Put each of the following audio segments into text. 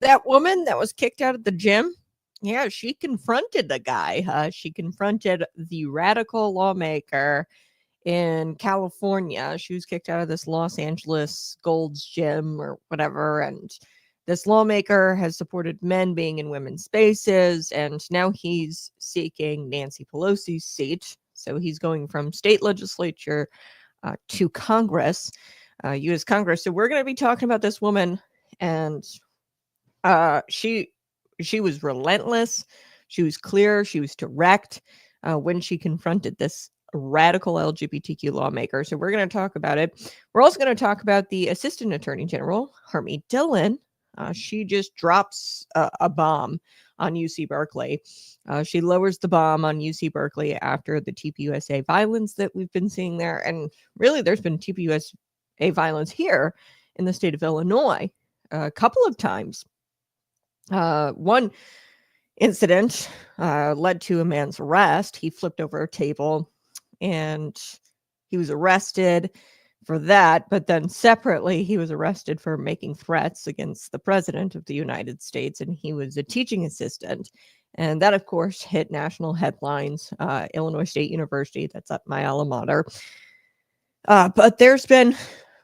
That woman that was kicked out of the gym, yeah, she confronted the guy. She confronted the radical lawmaker in California. She was kicked out of this Los Angeles Gold's Gym or whatever. And this lawmaker has supported men being in women's spaces. And now he's seeking Nancy Pelosi's seat. So he's going from state legislature to Congress, U.S. Congress. So we're going to be talking about this woman. And she was relentless. She was clear. She was direct when she confronted this radical LGBTQ lawmaker. So we're going to talk about it. We're also going to talk about the Assistant Attorney General, Harmeet Dhillon. She just drops a bomb on UC Berkeley. She lowers the bomb on UC Berkeley after the TPUSA violence that we've been seeing there. And really, there's been TPUSA violence here in the state of Illinois a couple of times. One incident led to a man's arrest. He flipped over a table and he was arrested for that. But then separately, he was arrested for making threats against the president of the United States. And he was a teaching assistant. And that, of course, hit national headlines. Illinois State University, that's at my alma mater. But there's been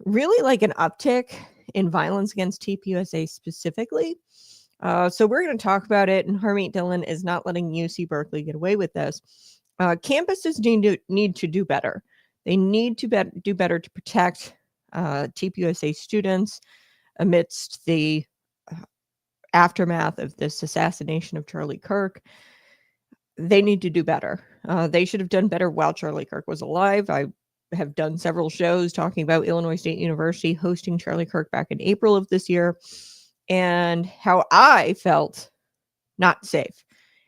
really like an uptick in violence against TPUSA specifically. So we're going to talk about it, and Harmeet Dhillon is not letting UC Berkeley get away with this. Campuses need to do better. They need to do better to protect TPUSA students amidst the aftermath of this assassination of Charlie Kirk. They need to do better. They should have done better while Charlie Kirk was alive. I have done several shows talking about Illinois State University hosting Charlie Kirk back in April of this year, and how I felt not safe.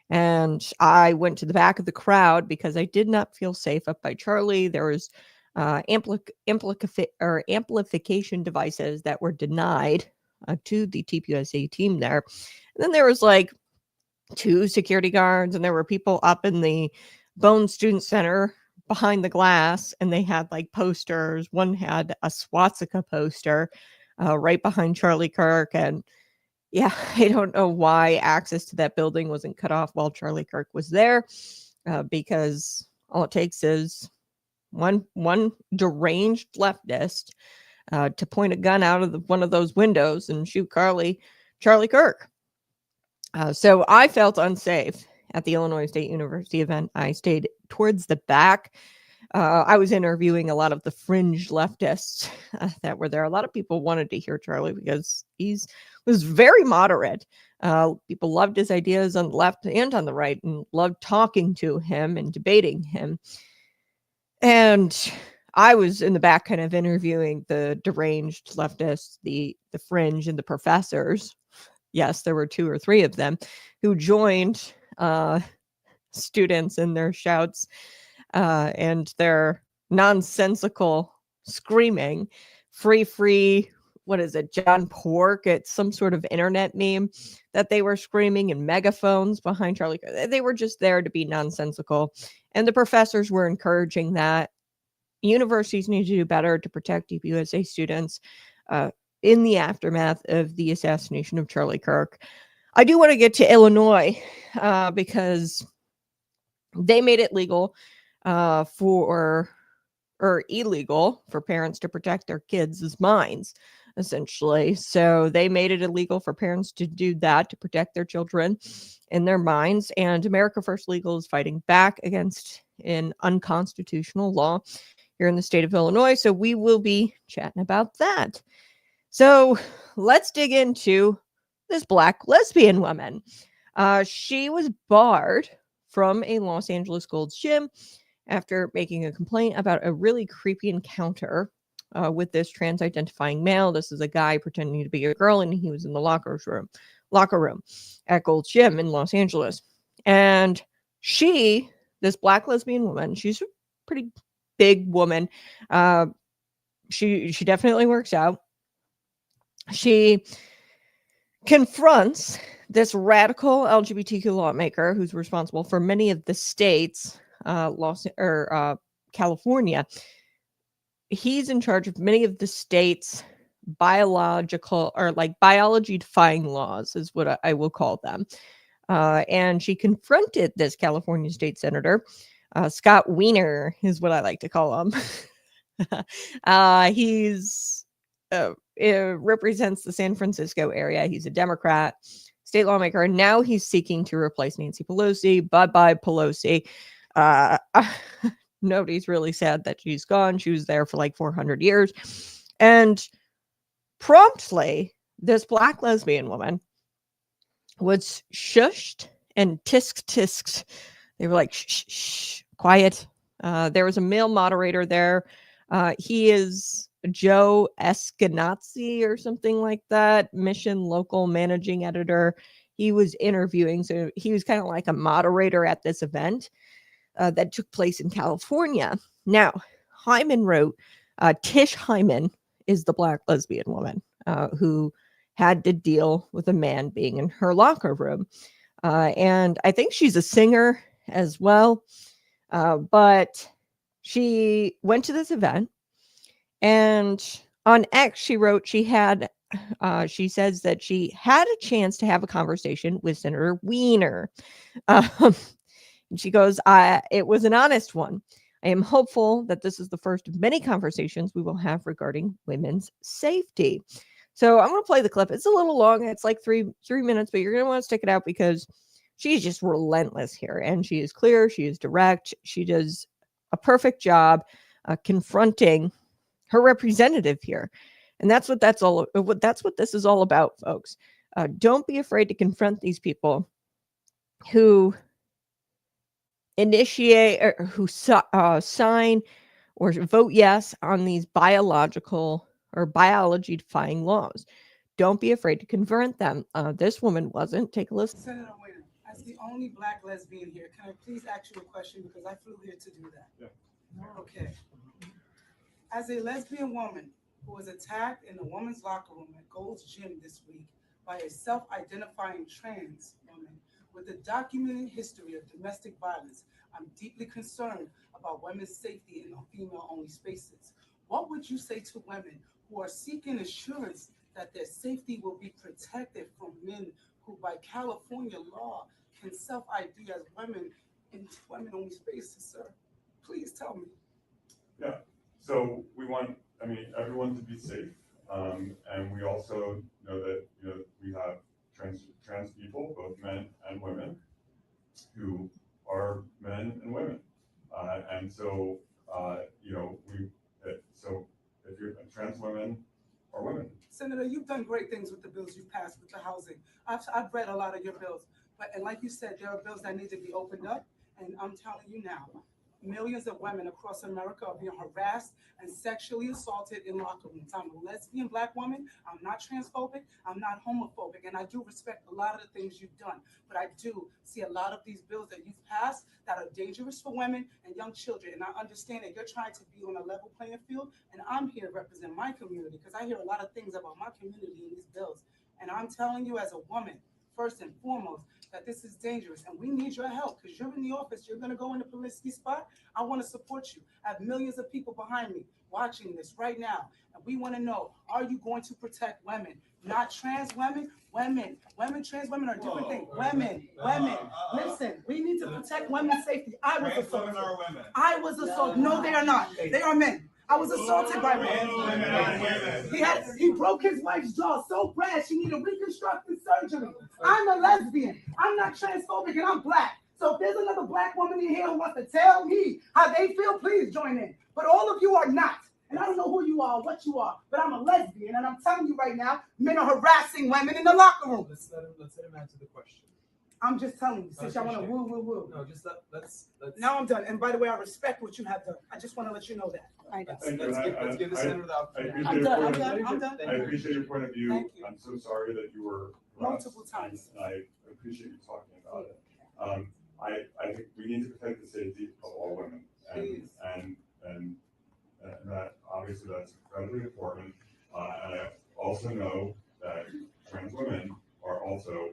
And I went to the back of the crowd because I did not feel safe up by Charlie. There was amplification devices that were denied to the TPUSA team there. And then there was like 2 security guards, and there were people up in the Bone Student Center behind the glass, and they had like posters. One had a swastika poster right behind Charlie Kirk. And yeah, I don't know why access to that building wasn't cut off while Charlie Kirk was there, because all it takes is one deranged leftist to point a gun out of one of those windows and shoot Charlie Kirk. So I felt unsafe at the Illinois State University event. I stayed towards the back. I was interviewing a lot of the fringe leftists that were there. A lot of people wanted to hear Charlie because he was very moderate. People loved his ideas on the left and on the right and loved talking to him and debating him. And I was in the back kind of interviewing the deranged leftists, the fringe, and the professors. Yes, there were 2 or 3 of them who joined students in their shouts and their nonsensical screaming. Free, what is it, John Pork? It's some sort of internet meme that they were screaming in megaphones behind Charlie. They were just there to be nonsensical. And the professors were encouraging that. Universities need to do better to protect TPUSA students in the aftermath of the assassination of Charlie Kirk. I do want to get to Illinois because they made it legal illegal for parents to protect their kids' minds, essentially. So they made it illegal for parents to do that, to protect their children and their minds. And America First Legal is fighting back against an unconstitutional law here in the state of Illinois. So we will be chatting about that. So let's dig into this Black lesbian woman. She was barred from a Los Angeles Gold's Gym after making a complaint about a really creepy encounter with this trans-identifying male. This is a guy pretending to be a girl, and he was in the locker room at Gold's Gym in Los Angeles. And this Black lesbian woman, she's a pretty big woman. She definitely works out. She confronts this radical LGBTQ lawmaker who's responsible for many of the states, California. He's in charge of many of the states' biological or like biology defying laws is what I will call them. And she confronted this California state senator, Scott Wiener is what I like to call him. He's represents the San Francisco area. He's a Democrat, state lawmaker, and now he's seeking to replace Nancy Pelosi. Bye-bye, Pelosi. Nobody's really sad that she's gone. She was there for like 400 years. And promptly, this Black lesbian woman was shushed and tisked. They were like, shh, shh, shh, quiet. There was a male moderator there. He is Joe Eskenazi or something like that, Mission Local Managing Editor. He was interviewing, so he was kind of like a moderator at this event that took place in California. Now, Hyman wrote, Tish Hyman is the Black lesbian woman who had to deal with a man being in her locker room. And I think she's a singer as well. But she went to this event, and on X, she wrote she says that she had a chance to have a conversation with Senator Wiener. And she goes, it was an honest one. I am hopeful that this is the first of many conversations we will have regarding women's safety. So I'm going to play the clip. It's a little long. It's like three minutes, but you're going to want to stick it out because she's just relentless here. And she is clear. She is direct. She does a perfect job confronting her representative here. And that's what this is all about, folks. Don't be afraid to confront these people who initiate or who sign or vote yes on these biological or biology defying laws. Don't be afraid to confront them. This woman wasn't. Take a listen. Senator Wiener, as the only Black lesbian here, can I please ask you a question because I flew here to do that? Yeah. Okay. As a lesbian woman who was attacked in the women's locker room at Gold's Gym this week by a self-identifying trans woman with a documented history of domestic violence, I'm deeply concerned about women's safety in female-only spaces. What would you say to women who are seeking assurance that their safety will be protected from men who, by California law, can self-ID as women in women-only spaces, sir? Please tell me. Yeah, so we want, everyone to be safe, and we also know that we have trans people, both men and women, who are men and women, and so so if you're trans women are women. Senator, you've done great things with the bills you've passed with the housing. I've read a lot of your bills, and like you said, there are bills that need to be opened up, and I'm telling you now, millions of women across America are being harassed and sexually assaulted in locker rooms. I'm a lesbian Black woman. I'm not transphobic. I'm not homophobic. And I do respect a lot of the things you've done. But I do see a lot of these bills that you've passed that are dangerous for women and young children. And I understand that you're trying to be on a level playing field. And I'm here to represent my community because I hear a lot of things about my community in these bills. And I'm telling you as a woman, first and foremost, that this is dangerous and we need your help because you're in the office. You're going to go in the Polisky spot. I want to support you. I have millions of people behind me watching this right now. And we want to know, are you going to protect women? Not trans women, women. Trans women are different things. Women. Listen, we need to protect women's safety. I was assaulted. I was assaulted. No, they are not. They are men. I was assaulted by men. He broke his wife's jaw so bad she needed reconstructive surgery. I'm a lesbian. I'm not transphobic and I'm Black. So if there's another Black woman in here who wants to tell me how they feel, please join in. But all of you are not. And I don't know who you are, what you are, but I'm a lesbian, and I'm telling you right now, men are harassing women in the locker room. Let's let him answer the question. I'm just telling you, since y'all want to woo. No, just let's. Now I'm done. And by the way, I respect what you have done. I just want to let you know that. Let's give the senator the opportunity. I'm done. I appreciate your point of view. Thank you. I'm so sorry that you were multiple times. And I appreciate you talking about it. I think we need to protect the safety of all women, and that obviously that's incredibly important. And I also know that trans women are also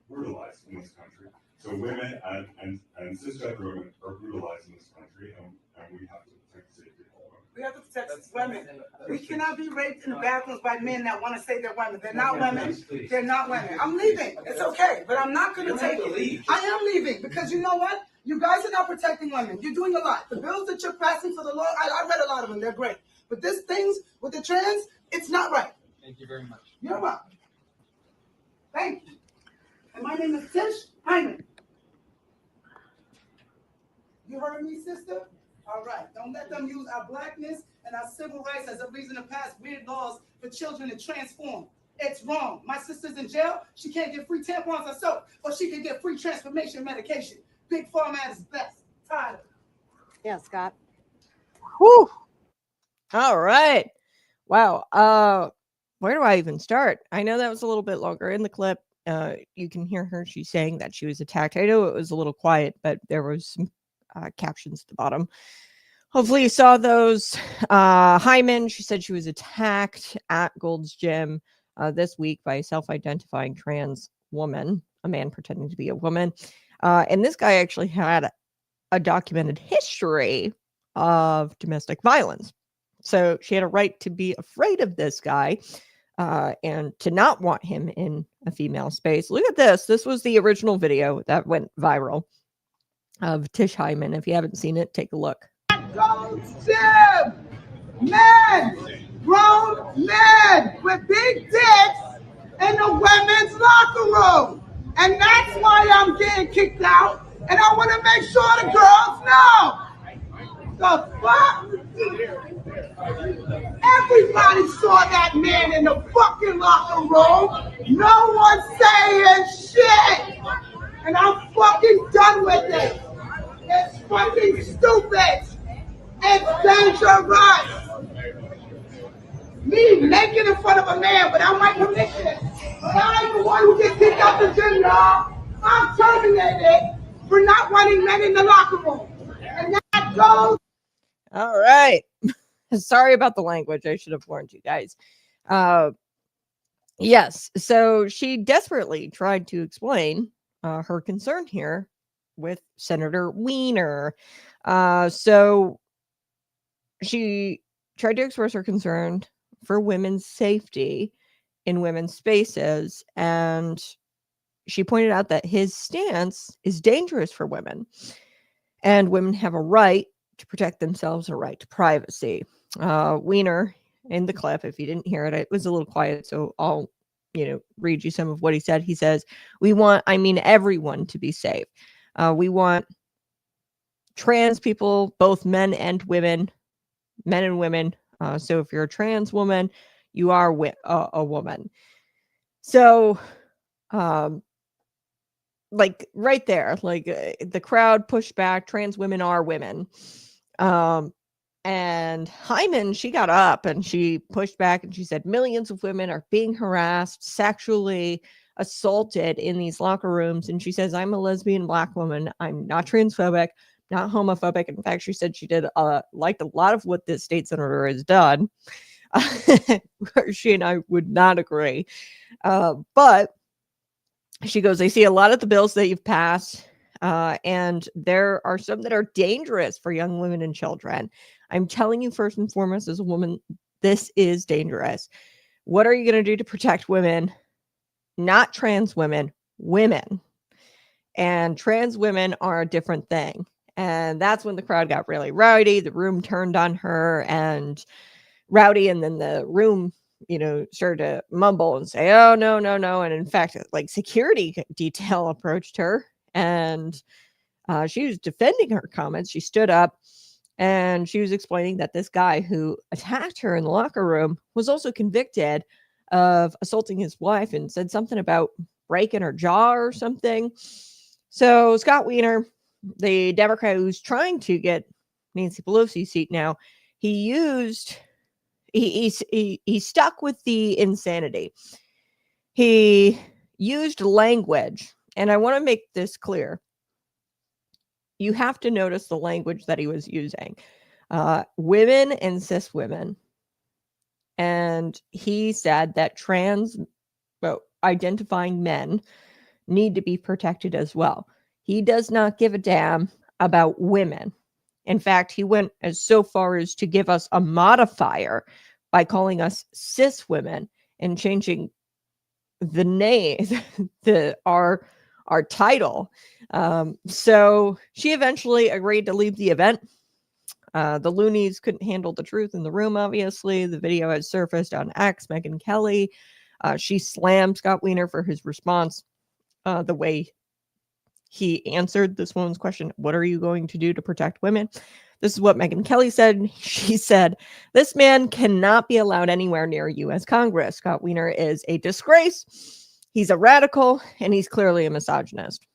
brutalized in this country. So women and cisgender women are brutalized in this country, and we have to protect the safety of all women. We have to protect women. We cannot be raped in the bathrooms by men that want to say they're women. They're not women. They're not women. I'm leaving. It's okay, but I'm not going to take it. I am leaving because you know what? You guys are not protecting women. You're doing a lot. The bills that you're passing for the law, I read a lot of them. They're great. But this things with the trans, it's not right. Thank you very much. You're welcome. Thank you. And my name is Tish Hyman. You heard me, sister? All right. Don't let them use our blackness and our civil rights as a reason to pass weird laws for children to transform. It's wrong. My sister's in jail. She can't get free tampons or soap, but she can get free transformation medication. Big Pharma at its best. Tyler. Yeah, Scott. Whew. All right. Wow. Where do I even start? I know that was a little bit longer in the clip. You can hear her. She's saying that she was attacked. I know it was a little quiet, but there was some captions at the bottom. Hopefully you saw those. Hyman, she said she was attacked at Gold's Gym this week by a self-identifying trans woman, a man pretending to be a woman. And this guy actually had a documented history of domestic violence. So she had a right to be afraid of this guy and to not want him in a female space. Look at this. This was the original video that went viral of Tish Hyman. If you haven't seen it, take a look. Gold's Gym! Men! Grown men with big dicks in the women's locker room. And that's why I'm getting kicked out. And I want to make sure the girls know. The fuck? Everybody saw that man in the fucking locker room. No one's saying shit. And I'm fucking done with it. It's fucking stupid. It's dangerous. Me naked in front of a man without my permission. But I ain't the one who gets kicked out the gym, y'all. I'm terminated for not wanting men in the locker room. And that goes. All right. Sorry about the language. I should have warned you guys. Yes. So she desperately tried to explain her concern here with Senator Weiner. So she tried to express her concern for women's safety in women's spaces. And she pointed out that his stance is dangerous for women. And women have a right to protect themselves, a right to privacy. Weiner, in the clip, if you didn't hear it, it was a little quiet, so I'll, read you some of what he said. He says, we want, everyone to be safe. We want trans people, both men and women. So if you're a trans woman, you are a woman. So, like right there, like the crowd pushed back. Trans women are women. And Hyman, she got up and she pushed back and she said, millions of women are being harassed, sexually assaulted in these locker rooms. And she says, I'm a lesbian Black woman. I'm not transphobic, not homophobic. In fact, she said she did liked a lot of what this state senator has done. She and I would not agree. But she goes, I see a lot of the bills that you've passed. And there are some that are dangerous for young women and children. I'm telling you, first and foremost, as a woman, this is dangerous. What are you going to do to protect women? Not trans women, women. And trans women are a different thing. And that's when the crowd got really rowdy. The room turned on her and rowdy. And then the room, started to mumble and say, oh, no, no, no. And in fact, like security detail approached her. And she was defending her comments. She stood up and she was explaining that this guy who attacked her in the locker room was also convicted of assaulting his wife and said something about breaking her jaw or something. So Scott Weiner, the Democrat who's trying to get Nancy Pelosi's seat now, he stuck with the insanity. He used language. And I want to make this clear. You have to notice the language that he was using. Women and cis women. And he said that identifying men need to be protected as well. He does not give a damn about women. In fact, he went as so far as to give us a modifier by calling us cis women and changing the name, our title. So she eventually agreed to leave the event. The loonies couldn't handle the truth in the room, obviously. The video had surfaced on X. Megyn Kelly, she slammed Scott Wiener for his response, the way he answered this woman's question, what are you going to do to protect women? This is what Megyn Kelly said. She said, this man cannot be allowed anywhere near U.S. Congress. Scott Wiener is a disgrace. He's a radical, and he's clearly a misogynist.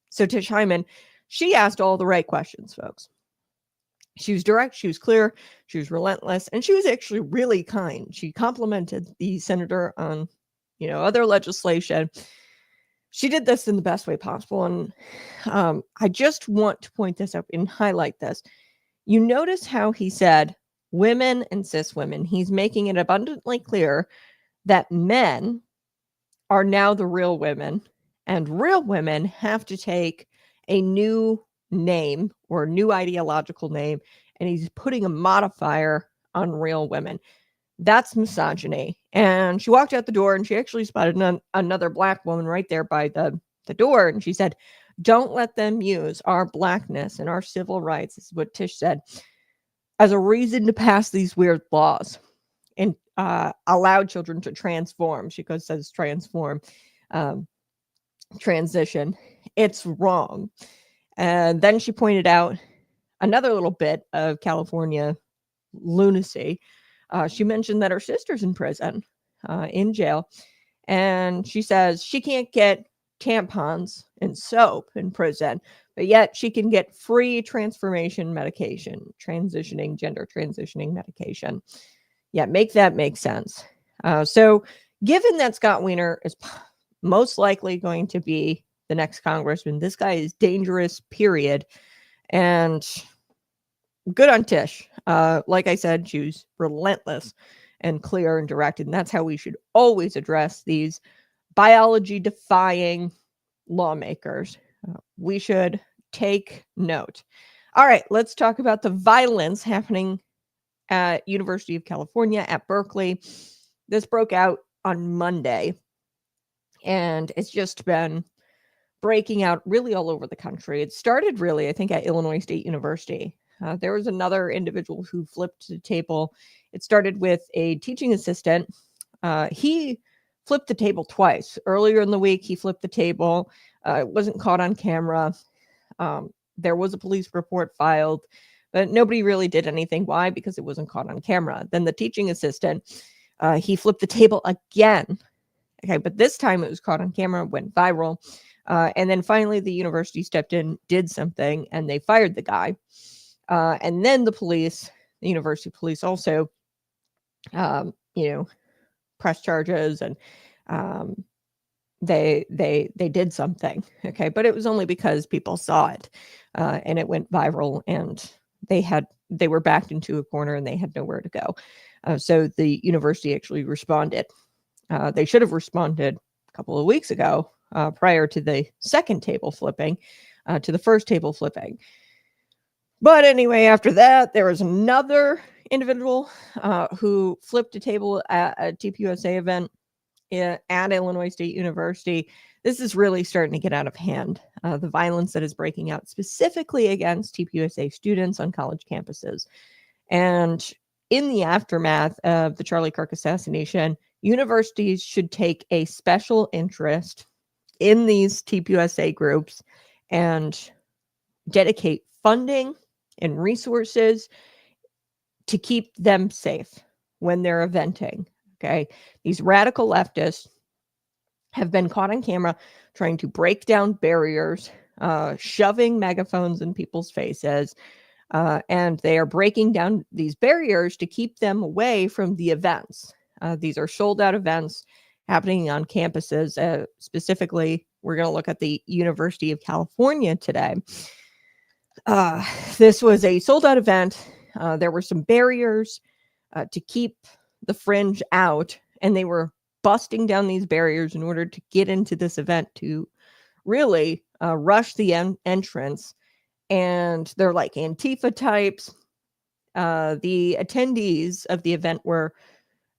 So Tish Hyman, she asked all the right questions, folks. She was direct, she was clear, she was relentless, and she was actually really kind. She complimented the senator on, other legislation. She did this in the best way possible. And I just want to point this up and highlight this. You notice how he said women and cis women. He's making it abundantly clear that men are now the real women, and real women have to take a new name or a new ideological name, and he's putting a modifier on real women. That's misogyny. And she walked out the door, and she actually spotted another black woman right there by the door. And she said, don't let them use our blackness and our civil rights, this is what Tish said, as a reason to pass these weird laws and allow children to transform. She says transform, transition. It's wrong. And then she pointed out another little bit of California lunacy. She mentioned that her sister's in prison, in jail, and she says she can't get tampons and soap in prison, but yet she can get free transformation medication, gender transitioning medication. Yeah, make that make sense. So given that Scott Wiener is most likely going to be the next congressman, this guy is dangerous, period. And good on Tish. Like I said, she was relentless and clear and direct. And that's how we should always address these biology-defying lawmakers. We should take note. All right, let's talk about the violence happening at University of California at Berkeley. This broke out on Monday, and it's just been breaking out really all over the country. It started really, I think, at Illinois State University. There was another individual who flipped the table. It started with a teaching assistant. He flipped the table twice. Earlier in the week, he flipped the table. It wasn't caught on camera. There was a police report filed, but nobody really did anything. Why? Because it wasn't caught on camera. Then the teaching assistant, he flipped the table again. Okay, but this time it was caught on camera, went viral. And then finally the university stepped in, did something, and they fired the guy. And then the university police also, pressed charges, and they did something. Okay, but it was only because people saw it, and it went viral, and they were backed into a corner and they had nowhere to go. So the university actually responded. They should have responded a couple of weeks ago, prior to the second table flipping, to the first table flipping. But anyway, after that, there was another individual who flipped a table at a TPUSA event at Illinois State University. This is really starting to get out of hand. The violence that is breaking out specifically against TPUSA students on college campuses. And in the aftermath of the Charlie Kirk assassination, universities should take a special interest in these TPUSA groups and dedicate funding and resources to keep them safe when they're eventing. Okay. These radical leftists have been caught on camera trying to break down barriers, shoving megaphones in people's faces, and they are breaking down these barriers to keep them away from the events. These are sold out events happening on campuses. Specifically, we're going to look at the University of California today. This was a sold out event. There were some barriers to keep the fringe out, and they were busting down these barriers in order to get into this event to really rush the entrance and they're like Antifa types. The attendees of the event were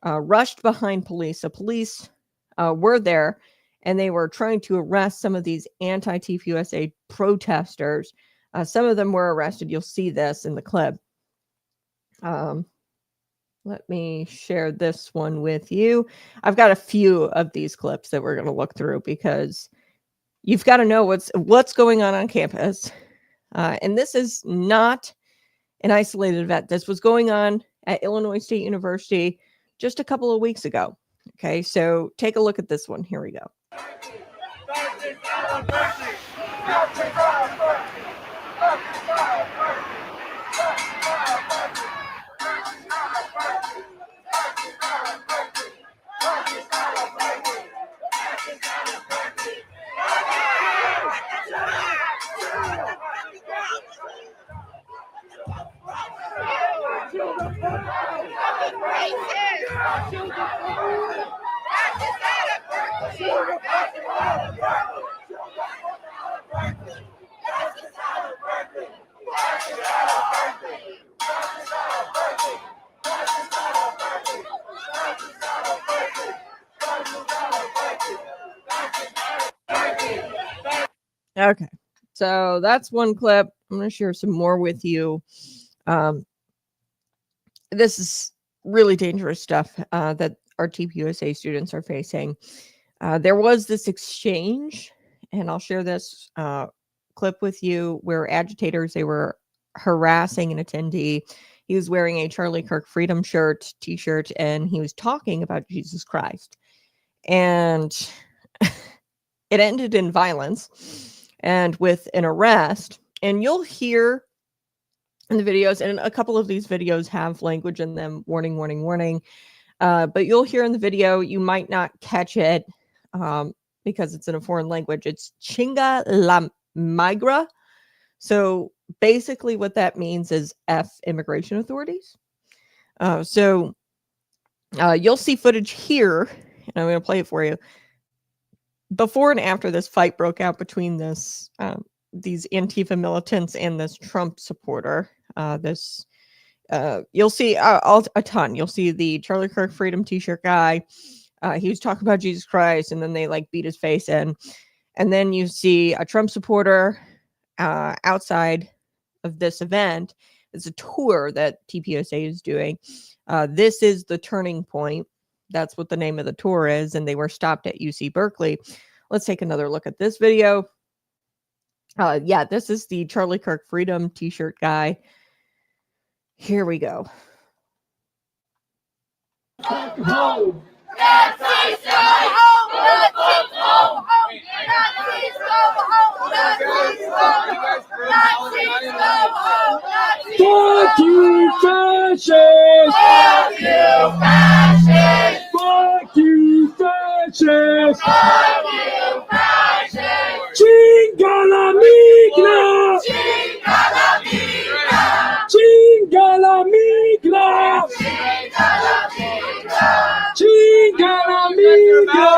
rushed behind police. So police were there, and they were trying to arrest some of these anti-TPUSA protesters. Some of them were arrested. You'll see this in the clip. Let me share this one with you. I've got a few of these clips that we're going to look through because you've got to know what's going on campus. And this is not an isolated event. This was going on at Illinois State University just a couple of weeks ago. Okay, so take a look at this one. Here we go. Okay, so that's one clip. I'm going to share some more with you. This is really dangerous stuff that our TPUSA students are facing. There was this exchange, and I'll share this clip with you, where agitators, they were harassing an attendee. He was wearing a Charlie Kirk Freedom t-shirt, and he was talking about Jesus Christ. And it ended in violence and with an arrest. And you'll hear in the videos, and a couple of these videos have language in them, warning, warning, warning. But you'll hear in the video, you might not catch it because it's in a foreign language. It's Chinga la Migra. So basically what that means is F immigration authorities. So you'll see footage here, and I'm going to play it for you. Before and after this fight broke out between these Antifa militants and this Trump supporter, you'll see a ton. You'll see the Charlie Kirk Freedom t-shirt guy. He was talking about Jesus Christ, and then they like beat his face in. And then you see a Trump supporter outside of this event. It's a tour that TPUSA is doing. This is the turning point. That's what the name of the tour is, and they were stopped at UC Berkeley. Let's take another look at this video. Yeah, this is the Charlie Kirk Freedom t-shirt guy. Here we go. Fuck you, fascists! Fuck you, fascists! Fuck you, fascists! Fuck you, fascists! Chinga la migra! Chinga la migra! Chinga la migra! Chinga la migra! Chinga la migra!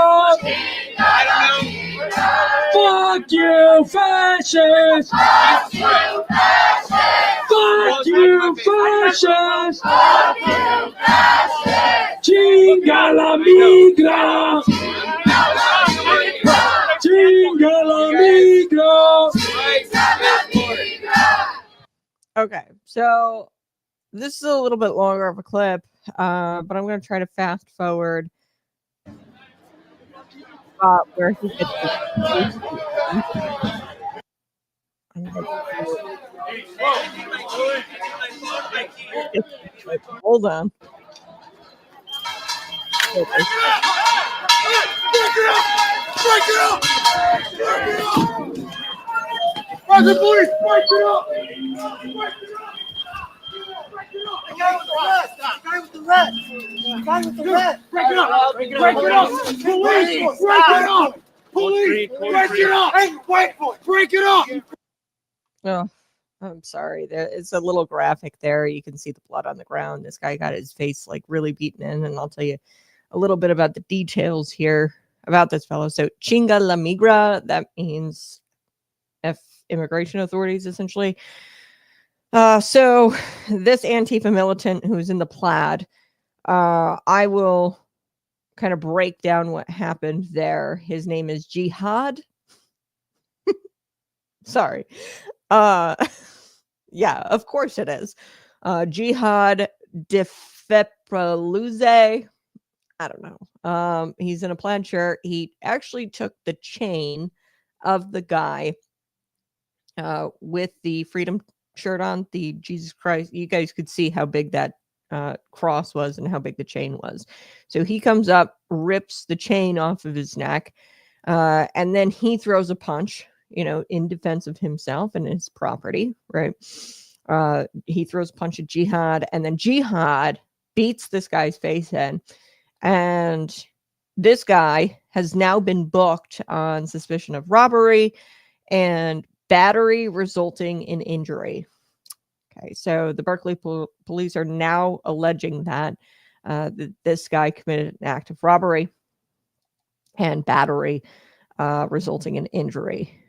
Fuck you, fascists! Fuck you, fascists! Fuck you, fascists! Fuck you, fascists! Chinga la migra! Chinga la migra! Okay, so this is a little bit longer of a clip, but I'm going to try to fast forward where he gets hold on. Break it up! Roger, police! Break it up! The guy with the red! The guy with the red! The guy with the red! Break it up! Break it up! Police! Break it up! Police! Break it up! Hey, white boy! Break it up! Oh, I'm sorry. It's a little graphic there. You can see the blood on the ground. This guy got his face like really beaten in, and I'll tell you a little bit about the details here about this fellow. So Chinga la Migra, that means F immigration authorities, essentially. So this Antifa militant who's in the plaid, I will kind of break down what happened there. His name is Jihad. Sorry. Yeah, of course it is. Jihad Defepraluze. I don't know. He's in a plaid shirt. He actually took the chain of the guy with the freedom shirt on, the Jesus Christ. You guys could see how big that cross was and how big the chain was. So he comes up, rips the chain off of his neck, and then he throws a punch, in defense of himself and his property, right? He throws a punch at Jihad, and then Jihad beats this guy's face in. And this guy has now been booked on suspicion of robbery and battery resulting in injury. Okay, so the Berkeley police are now alleging that this guy committed an act of robbery and battery resulting in injury.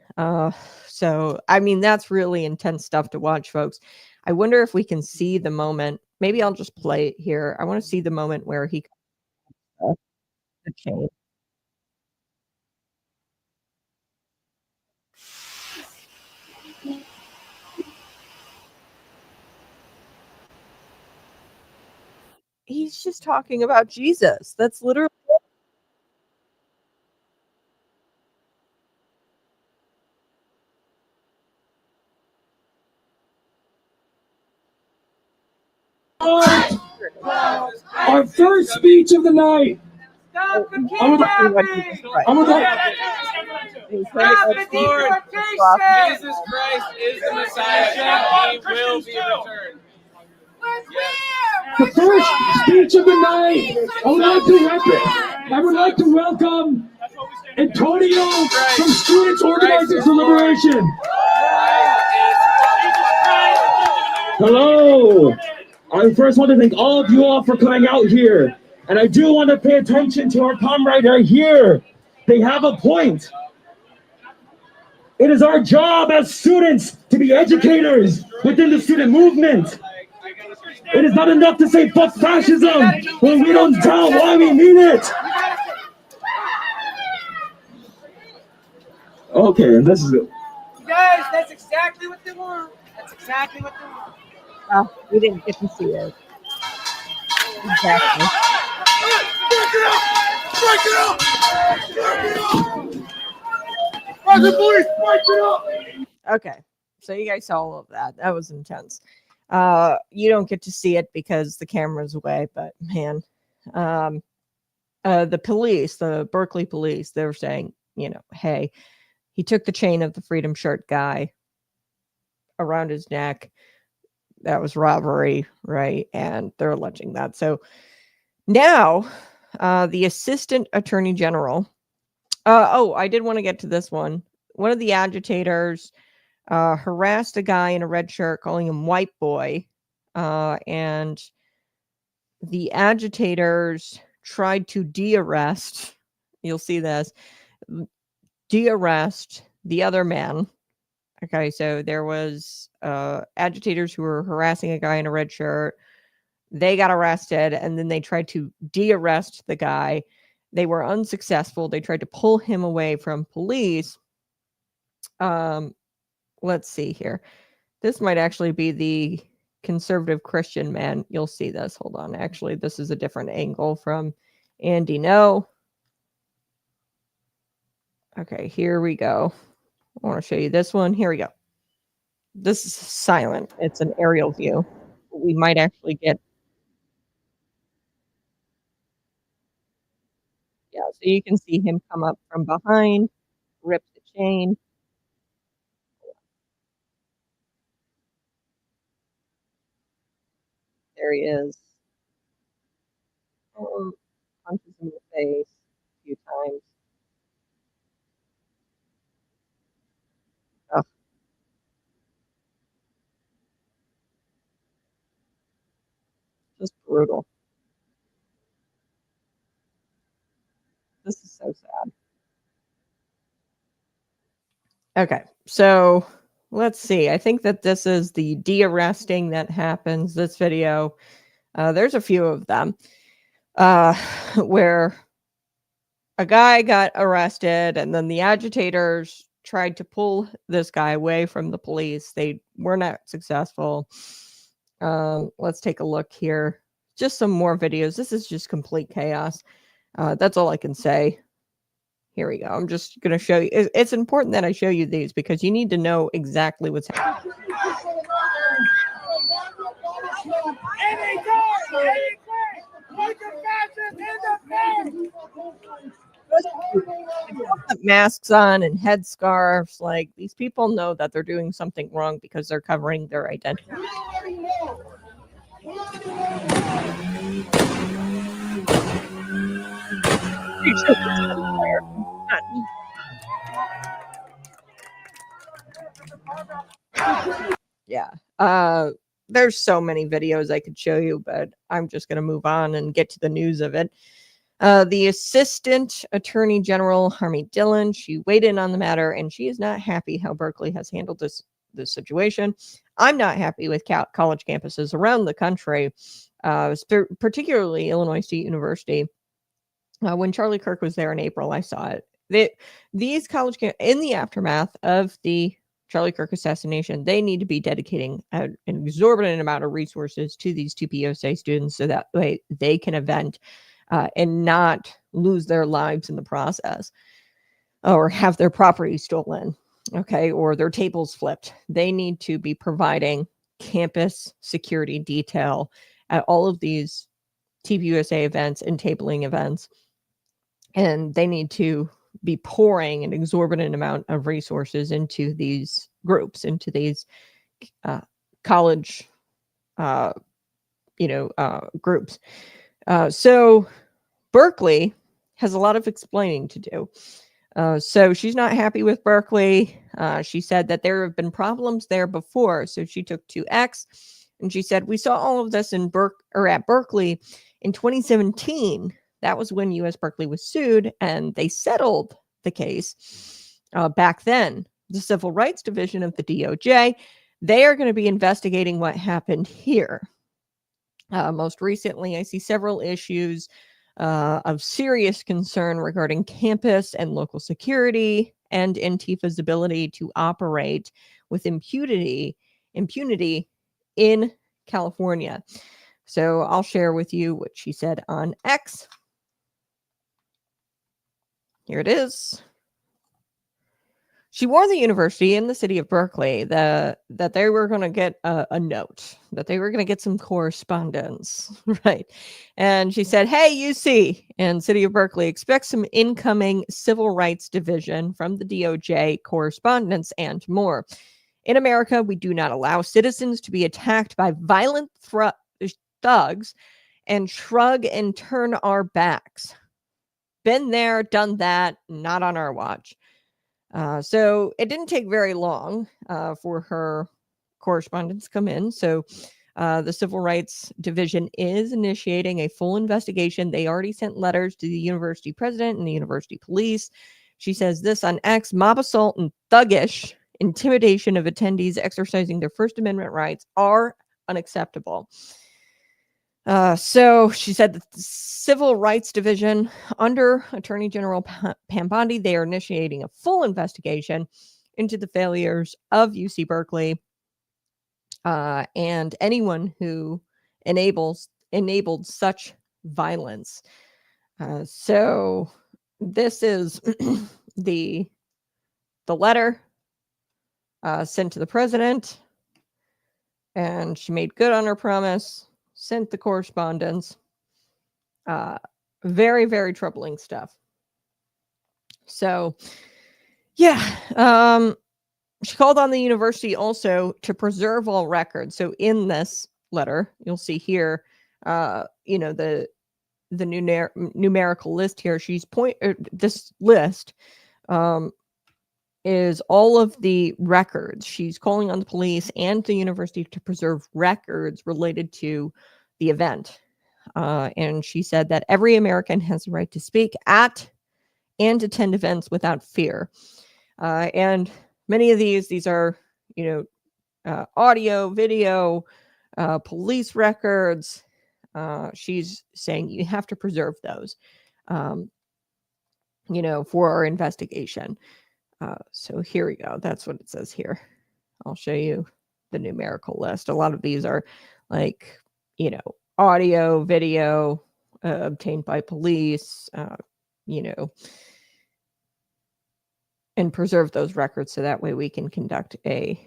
So, I mean, that's really intense stuff to watch, folks. I wonder if we can see the moment. Maybe I'll just play it here. I want to see the moment where he the chain. He's just talking about Jesus. That's literally Our first speech of the night. Stop the I'm gonna- kidnapping! I'm gonna- Lord, Jesus Christ is the Messiah. He will be returned. The first speech of the night. I would like to welcome Antonio from Students Organizing for Liberation. Hello. I first want to thank all of you all for coming out here. And I do want to pay attention to our comrade right here. They have a point. It is our job as students to be educators within the student movement. It is not enough to say fuck fascism when we don't tell why we mean it. Okay, this is it. Guys, that's exactly what they want. That's exactly what they want. we didn't get to see it. Exactly. Break it up! Break it up! Private police, break it up! Okay, so you guys saw all of that. That was intense. You don't get to see it because the camera's away, but man, the police, the Berkeley police, they were saying, hey, he took the chain of the freedom shirt guy around his neck. That was robbery, right? And they're alleging that. So now, the assistant attorney general. I did want to get to this one. One of the agitators harassed a guy in a red shirt, calling him white boy. And the agitators tried to de-arrest. You'll see this. De-arrest the other man. Okay, so there was agitators who were harassing a guy in a red shirt. They got arrested, and then they tried to de-arrest the guy. They were unsuccessful. They tried to pull him away from police. Let's see here. This might actually be the conservative Christian man. You'll see this. Hold on. Actually, this is a different angle from Andy No. Okay, here we go. I want to show you this one. Here we go. This is silent. It's an aerial view. We might actually get. Yeah, so you can see him come up from behind, rip the chain. There he is. Punches him in the face a few times. Oh. Just brutal. This is so sad. Okay, so let's see. I think that this is the de-arresting that happens. This video, there's a few of them where a guy got arrested and then the agitators tried to pull this guy away from the police. They were not successful. Let's take a look here. Just some more videos. This is just complete chaos. That's all I can say. Here we go. I'm just going to show you. It's important that I show you these because you need to know exactly what's happening. Masks on and headscarves. Like, these people know that they're doing something wrong because they're covering their identity. Yeah. There's so many videos I could show you, but I'm just going to move on and get to the news of it. The Assistant Attorney General, Harmy Dhillon, she weighed in on the matter, and she is not happy how Berkeley has handled this situation. I'm not happy with college campuses around the country, particularly Illinois State University. When Charlie Kirk was there in April, I saw it. These college in the aftermath of the Charlie Kirk assassination, they need to be dedicating an exorbitant amount of resources to these TPUSA students so that way they can event and not lose their lives in the process or have their property stolen, okay, or their tables flipped. They need to be providing campus security detail at all of these TPUSA events and tabling events. And they need to be pouring an exorbitant amount of resources into these groups, into these college, groups. So Berkeley has a lot of explaining to do. So she's not happy with Berkeley. She said that there have been problems there before. So she took to X and she said, we saw all of this at Berkeley in 2017. That was when US Berkeley was sued and they settled the case back then. The Civil Rights Division of the DOJ, they are going to be investigating what happened here. Most recently, I see several issues of serious concern regarding campus and local security and Antifa's ability to operate with impunity in California. So I'll share with you what she said on X. Here it is. She warned the university and the city of Berkeley that they were going to get a note, that they were going to get some correspondence, right? And she said, hey, UC and city of Berkeley, expect some incoming Civil Rights Division from the DOJ, correspondence, and more. In America, we do not allow citizens to be attacked by violent thugs and shrug and turn our backs. Been there, done that, not on our watch. So it didn't take very long for her correspondence to come in. So the Civil Rights Division is initiating a full investigation. They already sent letters to the university president and the university police. She says this on X: mob assault and thuggish intimidation of attendees exercising their First Amendment rights are unacceptable. So she said that the Civil Rights Division under Attorney General Pam Bondi, they are initiating a full investigation into the failures of UC Berkeley and anyone who enabled such violence. So this is the letter sent to the president, and she made good on her promise. Sent the correspondence. Very, very troubling stuff. So, yeah. She called on the university also to preserve all records. So in this letter, you'll see here, the numerical list here. This list is all of the records. She's calling on the police and the university to preserve records related to the event. And she said that every American has the right to speak at and attend events without fear. And many of these are, audio, video, police records. She's saying you have to preserve those, for our investigation. So here we go. That's what it says here. I'll show you the numerical list. A lot of these are like, audio, video, obtained by police, and preserve those records so that way we can conduct a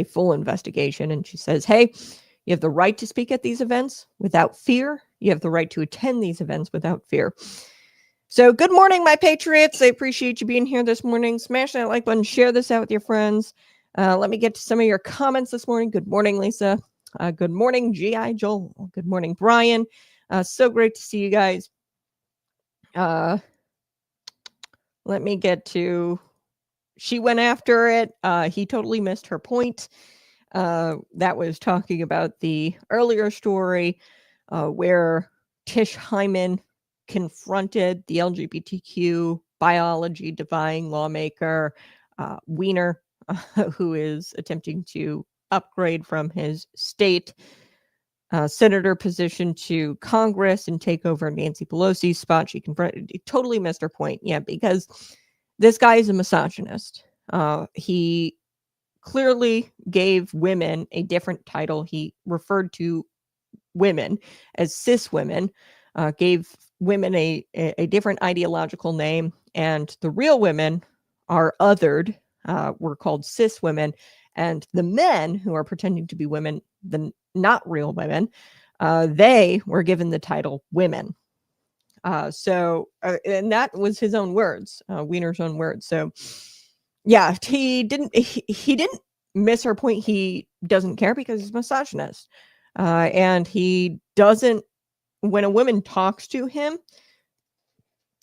full investigation. And she says, hey, you have the right to speak at these events without fear. You have the right to attend these events without fear. So good morning, my patriots. I appreciate you being here this morning. Smash that like button, share this out with your friends. Let me get to some of your comments this morning. Good morning, Lisa. Good morning, G.I. Joel. Good morning, Brian. So great to see you guys. Let me get to, she went after it. He totally missed her point. That was talking about the earlier story where Tish Hyman confronted the LGBTQ biology defying lawmaker Wiener, who is attempting to upgrade from his state senator position to Congress and take over Nancy Pelosi's spot. She confronted, totally missed her point. Yeah, because this guy is a misogynist. He clearly gave women a different title. He referred to women as cis women, gave women a different ideological name, and the real women are othered, were called cis women, and the men who are pretending to be women, the not real women, they were given the title women. And that was his own words, Wiener's own words. So yeah, he didn't miss her point. He doesn't care because he's misogynist. And he doesn't, when a woman talks to him,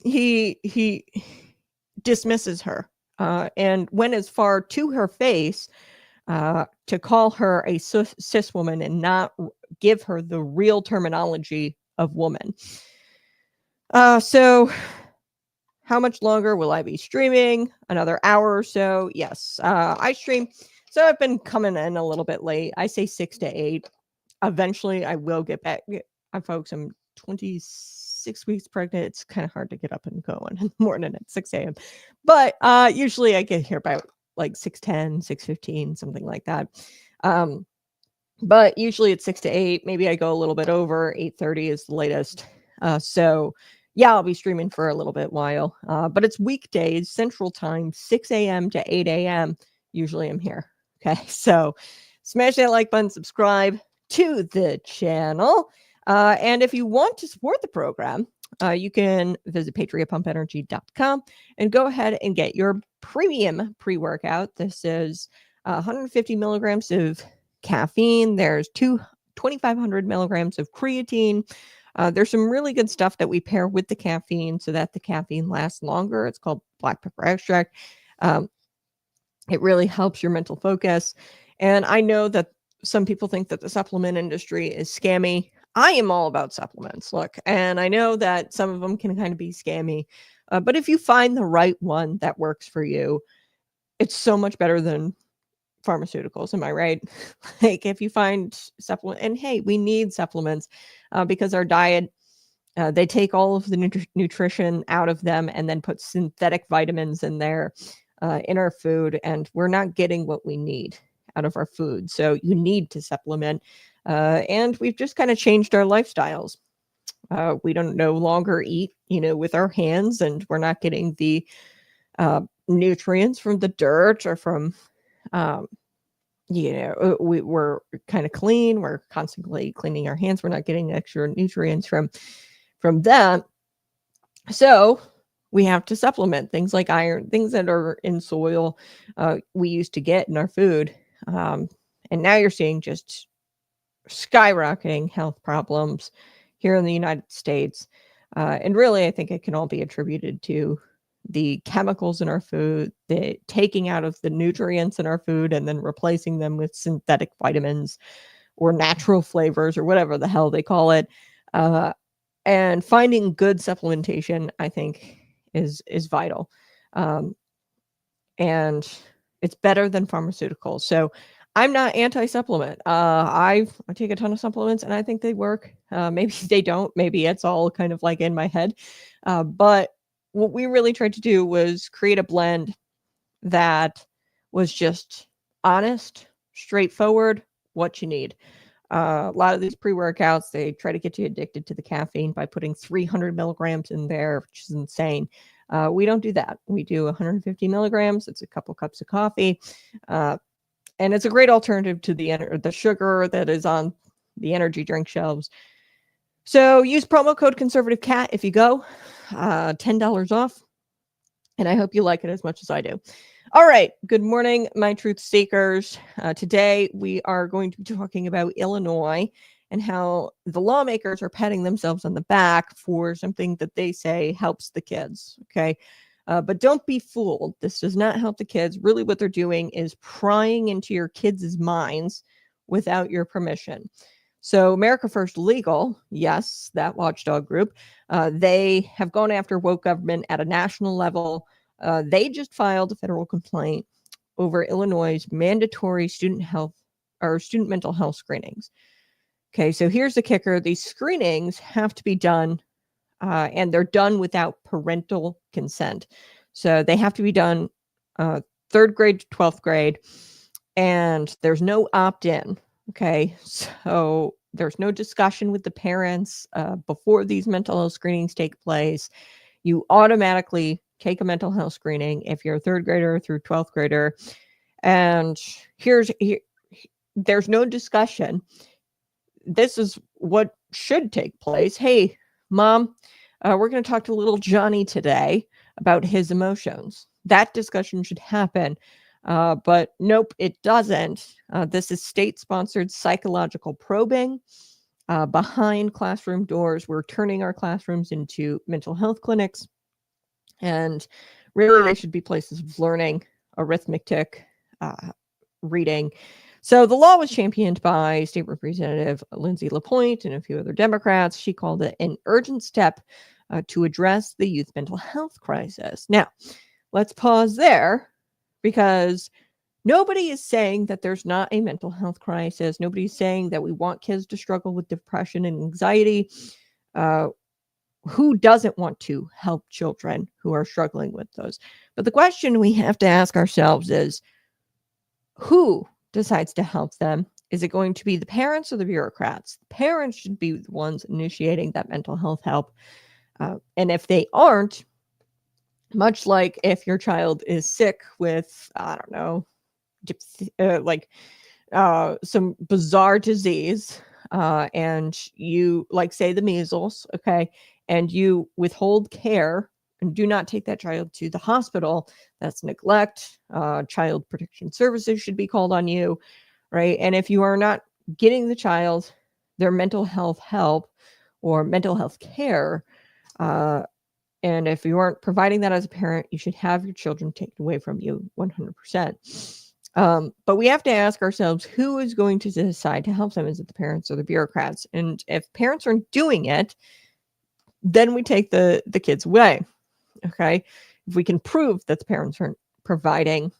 he dismisses her, and went as far to her face to call her a cis woman and not give her the real terminology of woman. So how much longer will I be streaming? Another hour or so. Yes, I stream. So I've been coming in a little bit late. I say 6 to 8. Eventually I will get back. Folks, I'm 26 weeks pregnant. It's kind of hard to get up and go in the morning at 6 a.m. But usually I get here by like 6:10, 6:15, something like that. But usually it's 6 to 8. Maybe I go a little bit over. 8:30 is the latest. So yeah, I'll be streaming for a little bit while. But it's weekdays, Central Time, 6 a.m. to 8 a.m. Usually I'm here. Okay, so smash that like button, subscribe to the channel. And if you want to support the program, you can visit patriotpumpenergy.com and go ahead and get your premium pre-workout. This is 150 milligrams of caffeine. There's 2,500 milligrams of creatine. There's some really good stuff that we pair with the caffeine so that the caffeine lasts longer. It's called black pepper extract. It really helps your mental focus. And I know that some people think that the supplement industry is scammy. I am all about supplements, look, and I know that some of them can kind of be scammy, but if you find the right one that works for you, it's so much better than pharmaceuticals. Am I right? Like if you find supplement, and hey, we need supplements because our diet, they take all of the nutrition out of them and then put synthetic vitamins in there in our food, and we're not getting what we need out of our food. So you need to supplement. And we've just kind of changed our lifestyles. We don't no longer eat, with our hands, and we're not getting the nutrients from the dirt or from, we're kind of clean. We're constantly cleaning our hands. We're not getting extra nutrients from that. So we have to supplement things like iron, things that are in soil we used to get in our food. And now you're seeing just skyrocketing health problems here in the United States. And really, I think it can all be attributed to the chemicals in our food, the taking out of the nutrients in our food and then replacing them with synthetic vitamins or natural flavors or whatever the hell they call it. And finding good supplementation, I think, is vital. And It's better than pharmaceuticals. So I'm not anti-supplement. I take a ton of supplements and I think they work. Maybe they don't. Maybe it's all kind of like in my head. But what we really tried to do was create a blend that was just honest, straightforward, what you need. A lot of these pre-workouts, they try to get you addicted to the caffeine by putting 300 milligrams in there, which is insane. We don't do that. We do 150 milligrams. It's a couple cups of coffee. And it's a great alternative to the sugar that is on the energy drink shelves. So use promo code Conservative Cat if you go. $10 off. And I hope you like it as much as I do. All right. Good morning, my truth seekers. Today, we are going to be talking about Illinois and how the lawmakers are patting themselves on the back for something that they say helps the kids. Okay. But don't be fooled. This does not help the kids. Really, what they're doing is prying into your kids' minds without your permission. So America First Legal, yes, that watchdog group, they have gone after woke government at a national level. They just filed a federal complaint over Illinois' mandatory student mental health screenings. Okay, so here's the kicker. These screenings have to be done, and they're done without parental consent. So they have to be done 3rd grade to 12th grade, and there's no opt-in. Okay, so there's no discussion with the parents before these mental health screenings take place. You automatically take a mental health screening if you're a 3rd grader through 12th grader. And there's no discussion. This is what should take place. Hey, Mom, we're going to talk to little Johnny today about his emotions. That discussion should happen. But nope, it doesn't. This is state-sponsored psychological probing behind classroom doors. We're turning our classrooms into mental health clinics. And really, they should be places of learning, arithmetic, reading. So the law was championed by State Representative Lindsay LaPointe and a few other Democrats. She called it an urgent step to address the youth mental health crisis. Now, let's pause there, because nobody is saying that there's not a mental health crisis. Nobody's saying that we want kids to struggle with depression and anxiety. Who doesn't want to help children who are struggling with those? But the question we have to ask ourselves is, who decides to help them? Is it going to be the parents or the bureaucrats? The parents should be the ones initiating that mental health help. And if they aren't, much like if your child is sick with, I don't know, some bizarre disease, and you, like, say the measles, okay, and you withhold care and do not take that child to the hospital, that's neglect. Child Protection Services should be called on you, right? And if you are not getting the child their mental health help or mental health care, and if you aren't providing that as a parent, you should have your children taken away from you 100%. But we have to ask ourselves, who is going to decide to help them? Is it the parents or the bureaucrats? And if parents aren't doing it, then we take the kids away. Okay. If we can prove that the parents aren't providing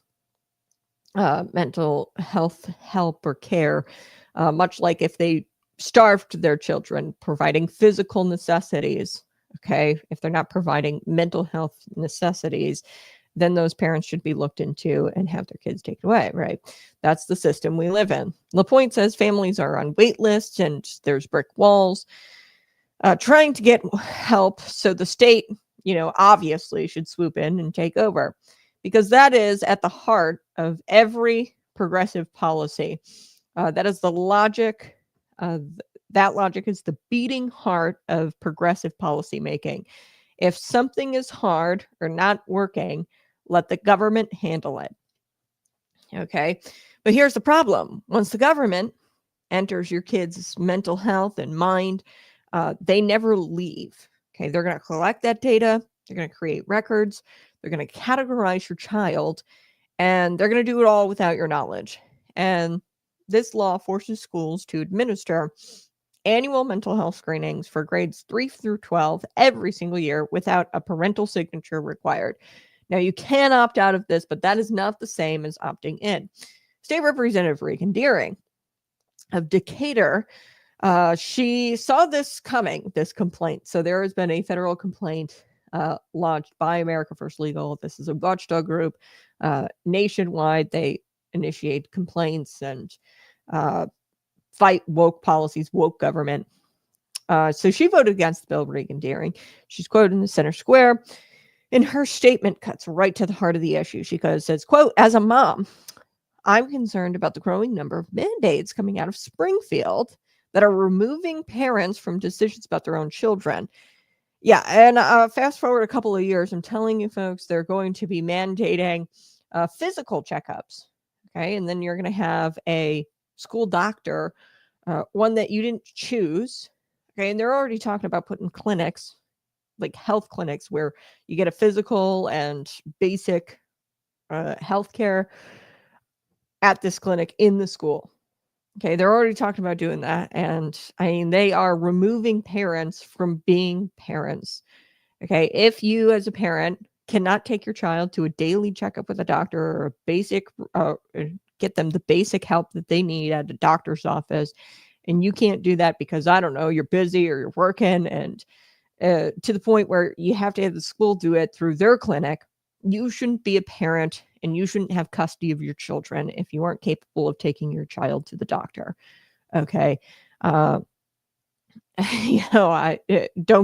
mental health help or care, much like if they starved their children, providing physical necessities. Okay. If they're not providing mental health necessities, then those parents should be looked into and have their kids taken away, right? That's the system we live in. LaPointe says families are on wait lists and there's brick walls trying to get help. So the state, obviously should swoop in and take over, because that is at the heart of every progressive policy. That is the logic. That logic is the beating heart of progressive policy making. If something is hard or not working, let the government handle it. Okay. But here's the problem. Once the government enters your kids' mental health and mind, they never leave. Okay. They're going to collect that data. They're going to create records. They're going to categorize your child, and they're going to do it all without your knowledge. And this law forces schools to administer annual mental health screenings for grades 3 through 12 every single year without a parental signature required. Now, you can opt out of this, but that is not the same as opting in. State Representative Regan Deering of Decatur, she saw this coming, this complaint. So there has been a federal complaint launched by America First Legal. This is a watchdog group nationwide. They initiate complaints and fight woke policies, woke government. So she voted against the bill, Regan Deering. She's quoted in the Center Square. And her statement cuts right to the heart of the issue. She says, quote, "As a mom, I'm concerned about the growing number of mandates coming out of Springfield that are removing parents from decisions about their own children." Yeah, and fast forward a couple of years, I'm telling you folks, they're going to be mandating physical checkups, okay? And then you're going to have a school doctor, one that you didn't choose, okay? And they're already talking about putting clinics, like health clinics, where you get a physical and basic health care at this clinic in the school. Okay, they're already talking about doing that. And I mean, they are removing parents from being parents. Okay, if you as a parent cannot take your child to a daily checkup with a doctor or a basic, get them the basic help that they need at a doctor's office, and you can't do that because, I don't know, you're busy or you're working, and to the point where you have to have the school do it through their clinic, you shouldn't be a parent and you shouldn't have custody of your children if you aren't capable of taking your child to the doctor. Okay. Don't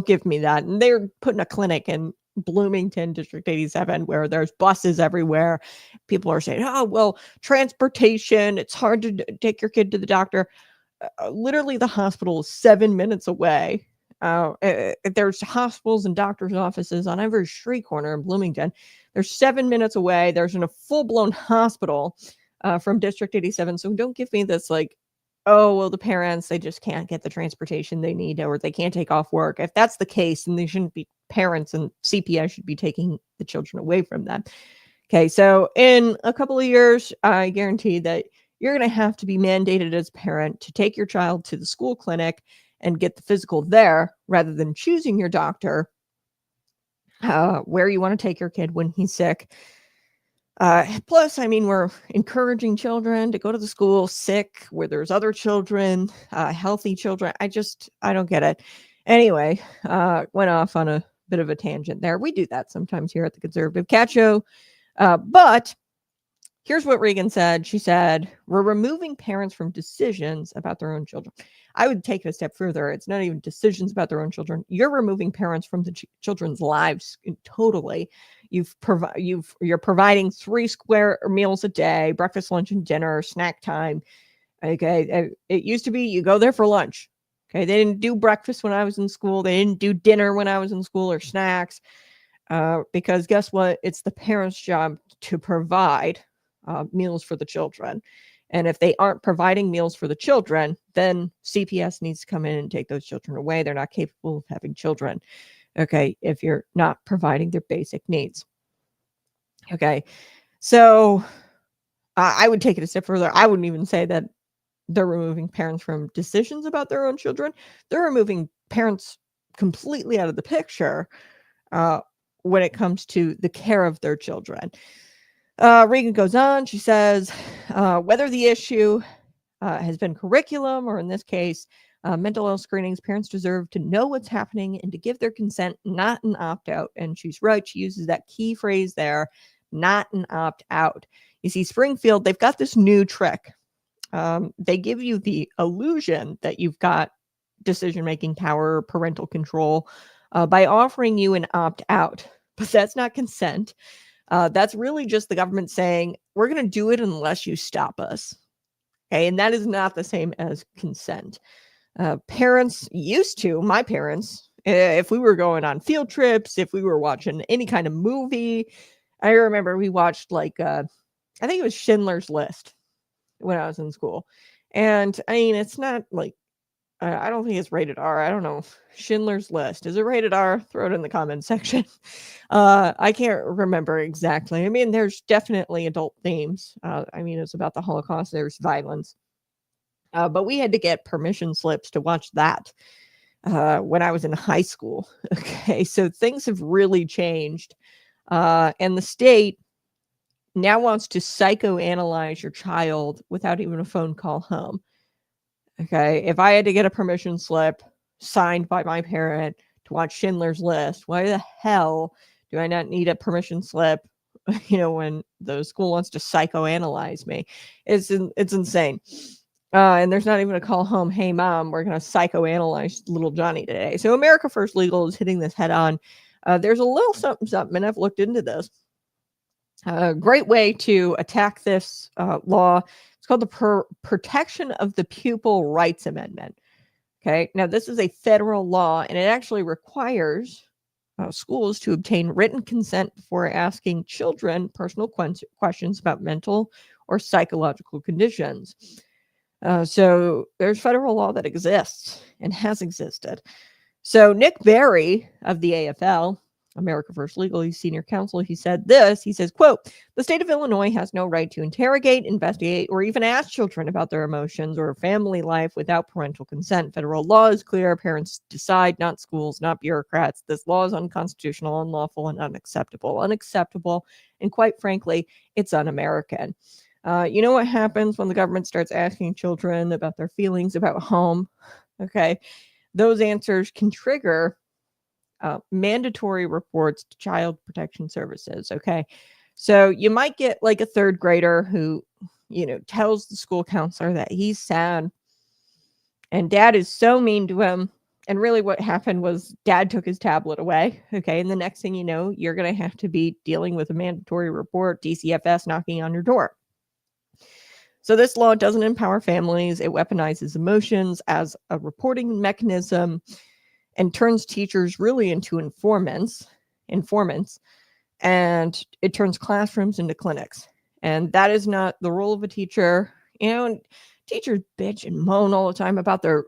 give me that. And they're putting a clinic in Bloomington, District 87, where there's buses everywhere. People are saying, oh, well, transportation, it's hard to take your kid to the doctor. Literally, the hospital is 7 minutes away. There's hospitals and doctor's offices on every street corner in Bloomington. They're 7 minutes away. There's a full-blown hospital from District 87. So don't give me this like, oh, well, the parents, they just can't get the transportation they need, or they can't take off work. If that's the case, then they shouldn't be parents, and CPS should be taking the children away from them. Okay, so in a couple of years, I guarantee that you're going to have to be mandated as a parent to take your child to the school clinic and get the physical there rather than choosing your doctor where you want to take your kid when he's sick. Plus, I mean, we're encouraging children to go to the school sick where there's other children, healthy children. I don't get it. Anyway, went off on a bit of a tangent there. We do that sometimes here at the Conservative Cat Show. But here's what Regan said. She said, "We're removing parents from decisions about their own children." I would take it a step further. It's not even decisions about their own children. You're removing parents from the children's lives totally. You're providing 3 square meals a day, breakfast, lunch, and dinner, snack time. Okay, it used to be you go there for lunch. Okay, they didn't do breakfast when I was in school. They didn't do dinner when I was in school, or snacks, because guess what? It's the parents' job to provide meals for the children. And if they aren't providing meals for the children, then CPS needs to come in and take those children away. They're not capable of having children. Okay, if you're not providing their basic needs. Okay, so I would take it a step further. I wouldn't even say that they're removing parents from decisions about their own children. They're removing parents completely out of the picture when it comes to the care of their children. Regan goes on. She says, whether the issue has been curriculum or, in this case, mental health screenings, parents deserve to know what's happening and to give their consent, not an opt-out. And she's right. She uses that key phrase there, not an opt-out. You see, Springfield, they've got this new trick. They give you the illusion that you've got decision-making power, parental control, by offering you an opt-out. But that's not consent. That's really just the government saying, we're going to do it unless you stop us. Okay, and that is not the same as consent. Parents used to, my parents, if we were going on field trips, if we were watching any kind of movie, I remember we watched I think it was Schindler's List when I was in school. And I mean, it's not like, I don't think it's rated R. I don't know. Schindler's List. Is it rated R? Throw it in the comments section. I can't remember exactly. I mean, there's definitely adult themes. I mean, it's about the Holocaust. There's violence. But we had to get permission slips to watch that when I was in high school. Okay, so things have really changed And the state now wants to psychoanalyze your child without even a phone call home. Okay. If I had to get a permission slip signed by my parent to watch Schindler's List, why the hell do I not need a permission slip, when the school wants to psychoanalyze me? It's insane. And there's not even a call home. Hey, mom, we're going to psychoanalyze little Johnny today. So America First Legal is hitting this head on. There's a little something, and I've looked into this. A great way to attack this law. It's called the Protection of the Pupil Rights Amendment. Okay. Now, this is a federal law, and it actually requires schools to obtain written consent before asking children personal questions about mental or psychological conditions. So there's federal law that exists and has existed. So Nick Berry of the AFL, America First Legal, he's senior counsel, he said this. He says, quote, "The state of Illinois has no right to interrogate, investigate, or even ask children about their emotions or family life without parental consent. Federal law is clear. Parents decide, not schools, not bureaucrats. This law is unconstitutional, unlawful, and unacceptable. Unacceptable, and quite frankly, it's un-American." You know what happens when the government starts asking children about their feelings about home? Okay. Those answers can trigger mandatory reports to Child Protection Services. Okay. So you might get like a third grader who, tells the school counselor that he's sad and dad is so mean to him. And really what happened was dad took his tablet away. Okay. And the next thing you know, you're going to have to be dealing with a mandatory report, DCFS knocking on your door. So this law doesn't empower families. It weaponizes emotions as a reporting mechanism and turns teachers really into informants, and it turns classrooms into clinics. And that is not the role of a teacher. And teachers bitch and moan all the time about their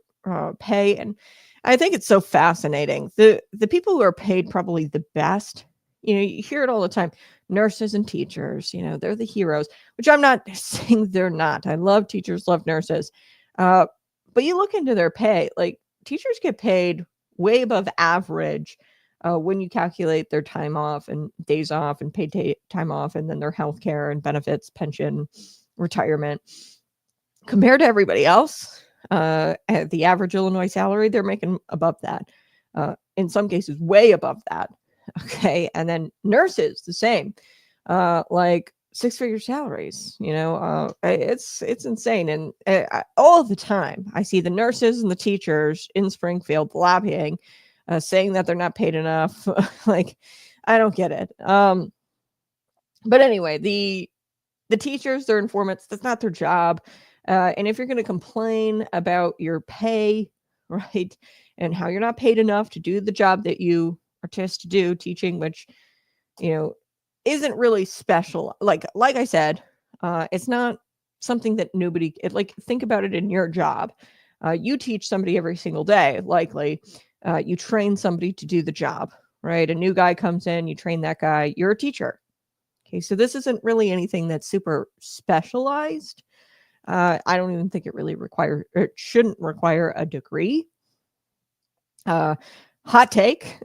pay. And I think it's so fascinating. The people who are paid probably the best, you hear it all the time. Nurses and teachers, they're the heroes, which I'm not saying they're not. I love teachers, love nurses. But you look into their pay, like teachers get paid way above average when you calculate their time off and days off and paid time off, and then their health care and benefits, pension, retirement. Compared to everybody else, at the average Illinois salary, they're making above that. In some cases, way above that. Okay. And then nurses, the same, like 6-figure salaries, it's insane. And all the time I see the nurses and the teachers in Springfield lobbying, saying that they're not paid enough. Like, I don't get it. But anyway, the teachers, they're informants. That's not their job. And if you're going to complain about your pay, right, and how you're not paid enough to do the job that you are tasked to do, teaching, which, isn't really special. Like I said, it's not something that think about it in your job. You teach somebody every single day, likely. You train somebody to do the job, right? A new guy comes in, you train that guy, you're a teacher. Okay, so this isn't really anything that's super specialized. I don't even think it shouldn't require a degree. Hot take,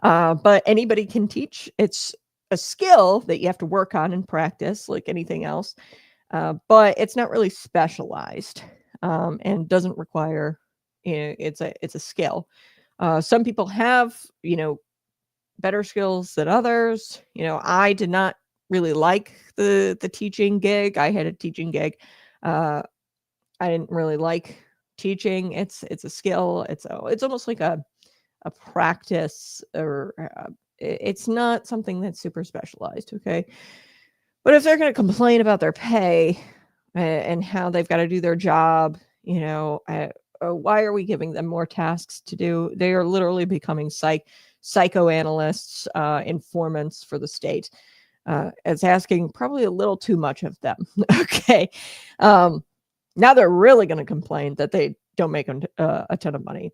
but anybody can teach. It's a skill that you have to work on and practice like anything else, but it's not really specialized, and doesn't require, it's a skill. Some people have, better skills than others. I did not really like the teaching gig. I had a teaching gig. I didn't really like teaching. It's a skill. It's almost like a practice, or it's not something that's super specialized. Okay. But if they're going to complain about their pay and how they've got to do their job, why are we giving them more tasks to do? They are literally becoming psychoanalysts, informants for the state. It's asking probably a little too much of them. Okay. Now they're really going to complain that they don't make a ton of money.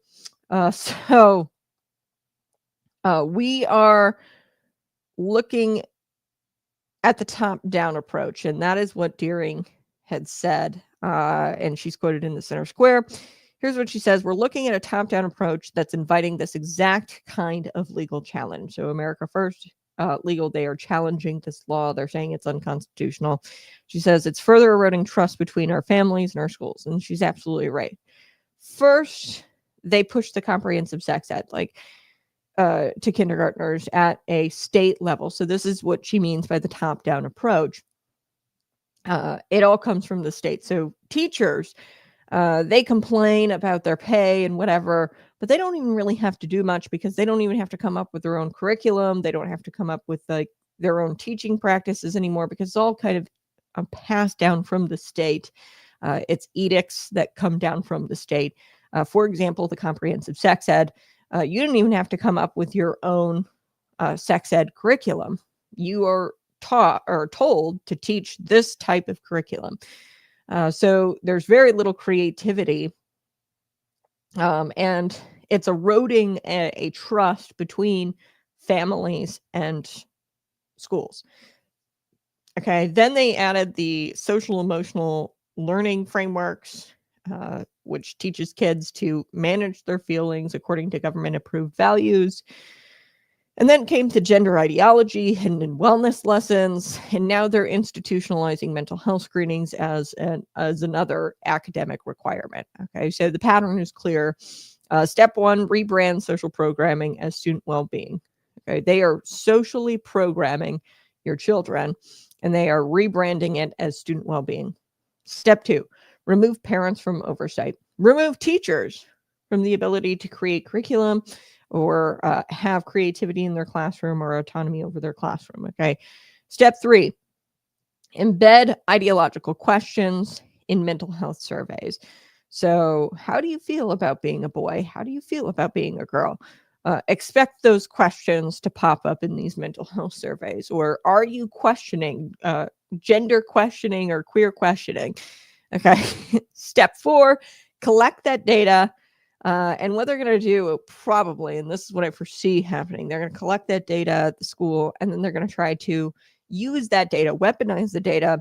So we are looking at the top-down approach, and that is what Deering had said, and she's quoted in the Center Square. Here's what she says: "We're looking at a top-down approach that's inviting this exact kind of legal challenge." So America First legal. They are challenging this law. They're saying it's unconstitutional. She says it's further eroding trust between our families and our schools. And she's absolutely right. First, they push the comprehensive sex ed, like to kindergartners at a state level. So this is what she means by the top-down approach. It all comes from the state. So teachers, they complain about their pay and whatever, but they don't even really have to do much because they don't even have to come up with their own curriculum. They don't have to come up with like their own teaching practices anymore because it's all kind of passed down from the state. It's edicts that come down from the state. For example, the comprehensive sex ed, you didn't even have to come up with your own sex ed curriculum. You are taught or told to teach this type of curriculum. So there's very little creativity, and it's eroding a trust between families and schools. Okay, then they added the social emotional learning frameworks, which teaches kids to manage their feelings according to government approved values. And then came to gender ideology and wellness lessons, and now they're institutionalizing mental health screenings as another academic requirement. Okay, so the pattern is clear. Step one, rebrand social programming as student well-being. Okay, they are socially programming your children, and they are rebranding it as student well-being. Step two, remove parents from oversight. Remove teachers from the ability to create curriculum or have creativity in their classroom or autonomy over their classroom. Okay. Step three, embed ideological questions in mental health surveys. So how do you feel about being a boy? How do you feel about being a girl? Expect those questions to pop up in these mental health surveys. Or are you questioning, gender questioning or queer questioning? Okay. Step four, collect that data. And what they're going to do probably, and this is what I foresee happening, they're going to collect that data at the school, and then they're going to try to use that data, weaponize the data,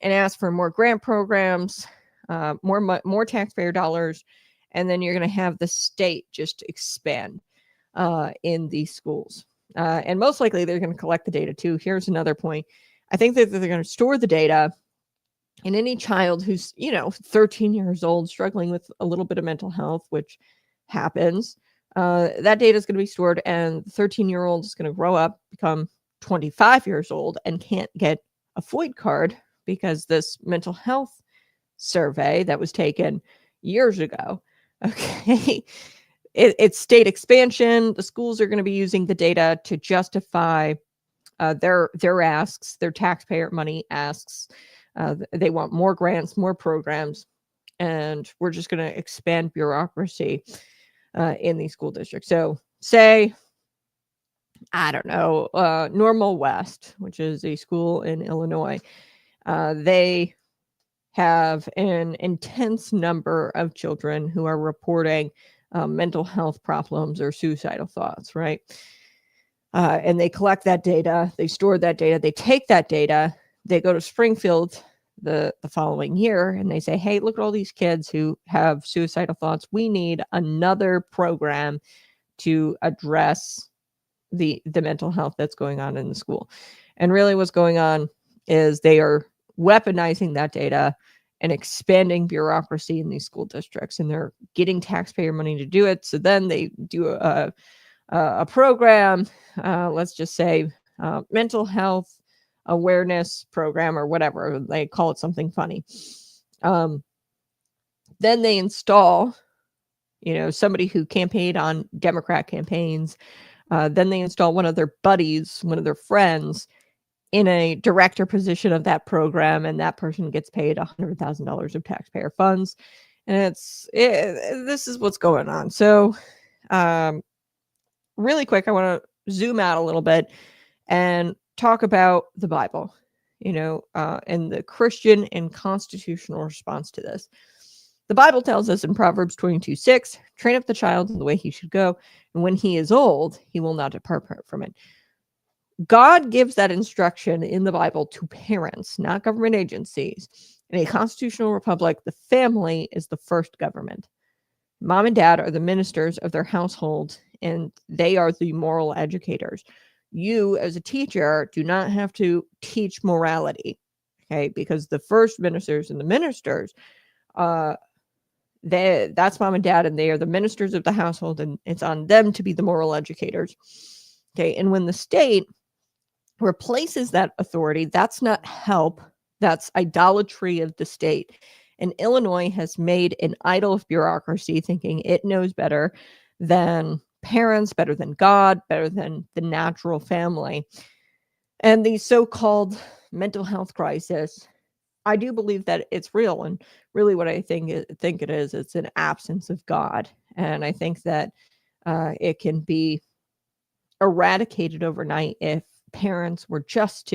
and ask for more grant programs, more taxpayer dollars, and then you're going to have the state just expand in these schools. And most likely they're going to collect the data too. Here's another point. I think that they're going to store the data. And any child who's, 13 years old, struggling with a little bit of mental health, which happens, that data is going to be stored, and the 13-year-old is going to grow up, become 25 years old, and can't get a FOID card because this mental health survey that was taken years ago. Okay. It's state expansion. The schools are going to be using the data to justify their asks, their taxpayer money asks. They want more grants, more programs, and we're just going to expand bureaucracy in these school districts. So say, I don't know, Normal West, which is a school in Illinois, they have an intense number of children who are reporting mental health problems or suicidal thoughts, right? And they collect that data, they store that data, they take that data, they go to Springfield the following year and they say, hey, look at all these kids who have suicidal thoughts. We need another program to address the mental health that's going on in the school. And really what's going on is they are weaponizing that data and expanding bureaucracy in these school districts, and they're getting taxpayer money to do it. So then they do a program, let's just say mental health awareness program or whatever. They call it something funny. Then they install, somebody who campaigned on Democrat campaigns. Then they install one of their buddies, one of their friends, in a director position of that program, and that person gets paid $100,000 of taxpayer funds. And this is what's going on. So really quick, I want to zoom out a little bit and talk about the Bible, and the Christian and constitutional response to this. The Bible tells us in Proverbs 22:6, train up the child in the way he should go, and when he is old, he will not depart from it. God gives that instruction in the Bible to parents, not government agencies. In a constitutional republic, the family is the first government. Mom and dad are the ministers of their household, and they are the moral educators. you as a teacher do not have to teach morality, okay? Because the first ministers and the ministers, that's mom and dad, and they are the ministers of the household, and it's on them to be the moral educators, okay? And when the state replaces that authority, that's not help, that's idolatry of the state. And Illinois has made an idol of bureaucracy, thinking it knows better than parents, better than God, better than the natural family. And the so-called mental health crisis, I do believe that it's real. And really what I think it is, it's an absence of God. And I think that it can be eradicated overnight if parents were just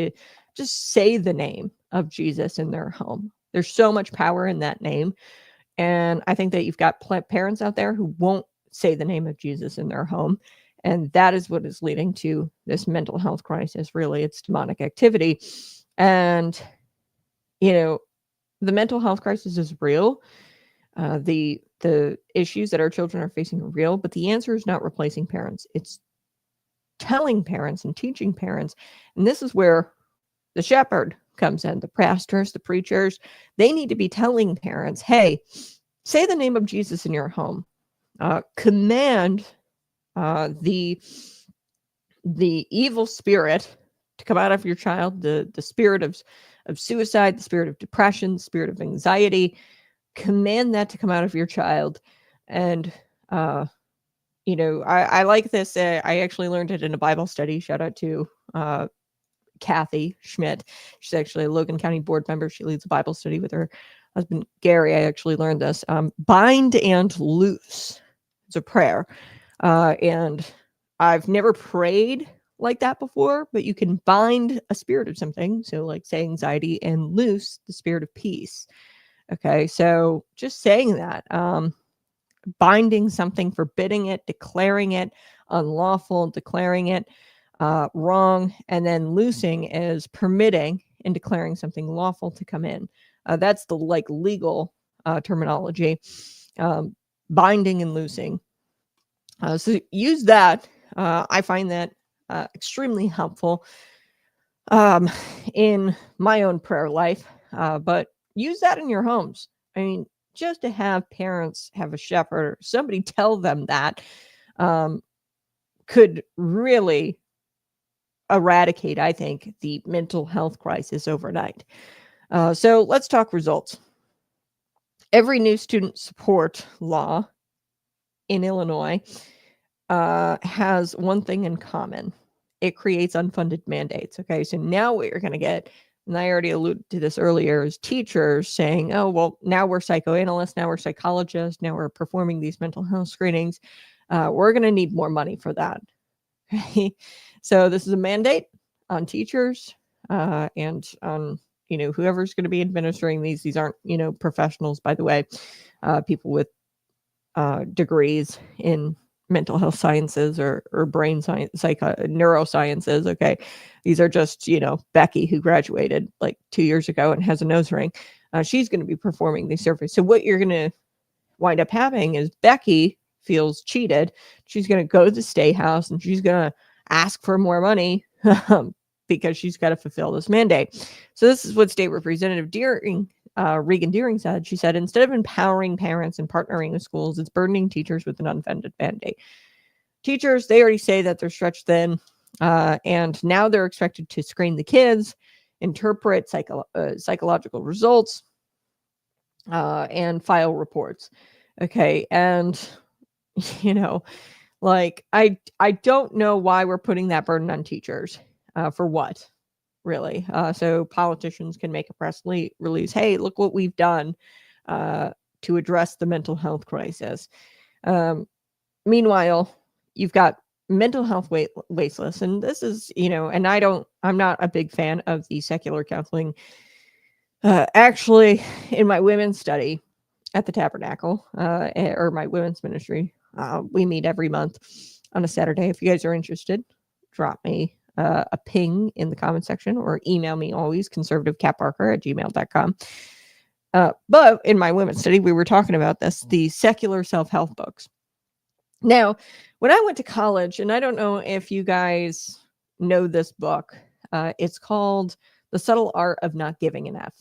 say the name of Jesus in their home. There's so much power in that name. And I think that you've got parents out there who won't say the name of Jesus in their home. And that is what is leading to this mental health crisis. Really, it's demonic activity. And, the mental health crisis is real. The issues that our children are facing are real, but the answer is not replacing parents. It's telling parents and teaching parents. And this is where the shepherd comes in, the pastors, the preachers. They need to be telling parents, hey, say the name of Jesus in your home. Command the evil spirit to come out of your child, the spirit of suicide, the spirit of depression, the spirit of anxiety. Command that to come out of your child. And I like this. I actually learned it in a Bible study. Shout out to Kathy Schmidt. She's actually a Logan County board member. She leads a Bible study with her husband, Gary. I actually learned this. Bind and loose. It's a prayer. And I've never prayed like that before, but you can bind a spirit of something. So like say anxiety, and loose the spirit of peace. Okay. So just saying that, binding something, forbidding it, declaring it unlawful, declaring it wrong, and then loosing is permitting and declaring something lawful to come in. That's the legal terminology, binding and loosing. So use that. I find that extremely helpful in my own prayer life, but use that in your homes. I mean, just to have parents have a shepherd or somebody tell them that could really eradicate, I think, the mental health crisis overnight. So let's talk results. Every new student support law in Illinois has one thing in common. It creates unfunded mandates. Okay, so now what you're going to get, and I already alluded to this earlier, is teachers saying, oh, well, now we're psychoanalysts, now we're psychologists, now we're performing these mental health screenings. We're going to need more money for that. Okay? So this is a mandate on teachers and on, whoever's going to be administering these. These aren't, professionals, by the way, people with degrees in mental health sciences or brain science, neurosciences. Okay. These are just, Becky, who graduated like 2 years ago and has a nose ring. She's going to be performing these surveys. So what you're going to wind up having is Becky feels cheated. She's going to go to the state house and she's going to ask for more money because she's got to fulfill this mandate. So this is what State Representative Regan Deering said. She said, instead of empowering parents and partnering with schools, it's burdening teachers with an unfunded mandate. Teachers, they already say that they're stretched thin, and now they're expected to screen the kids, interpret psychological results, and file reports. Okay, and I don't know why we're putting that burden on teachers. For what? Really. So politicians can make a press release. Hey, look what we've done to address the mental health crisis. Meanwhile, you've got mental health waitlist. And this is, and I'm not a big fan of the secular counseling. Actually, in my women's study at the Tabernacle, or my women's ministry, we meet every month on a Saturday. If you guys are interested, drop me a ping in the comment section or email me always, conservativecatbarker@gmail.com. But in my women's study, we were talking about the secular self-help books. Now, when I went to college, and I don't know if you guys know this book. It's called The Subtle Art of Not Giving an F.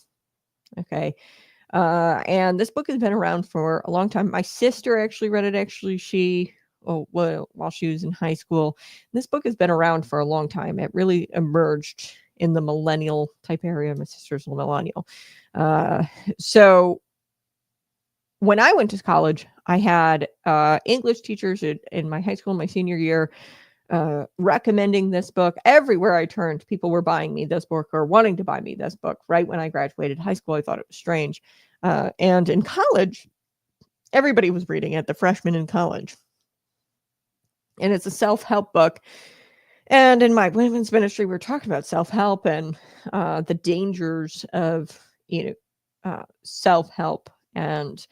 Okay. And this book has been around for a long time. My sister actually read it. While she was in high school. This book has been around for a long time. It really emerged in the millennial type area. My sister's a millennial. So when I went to college, I had English teachers in my high school, my senior year, recommending this book. Everywhere I turned, people were buying me this book or wanting to buy me this book. Right when I graduated high school, I thought it was strange. And in college, everybody was reading it, the freshmen in college. And it's a self-help book. And in my women's ministry, we were talking about self-help and the dangers of, self-help. And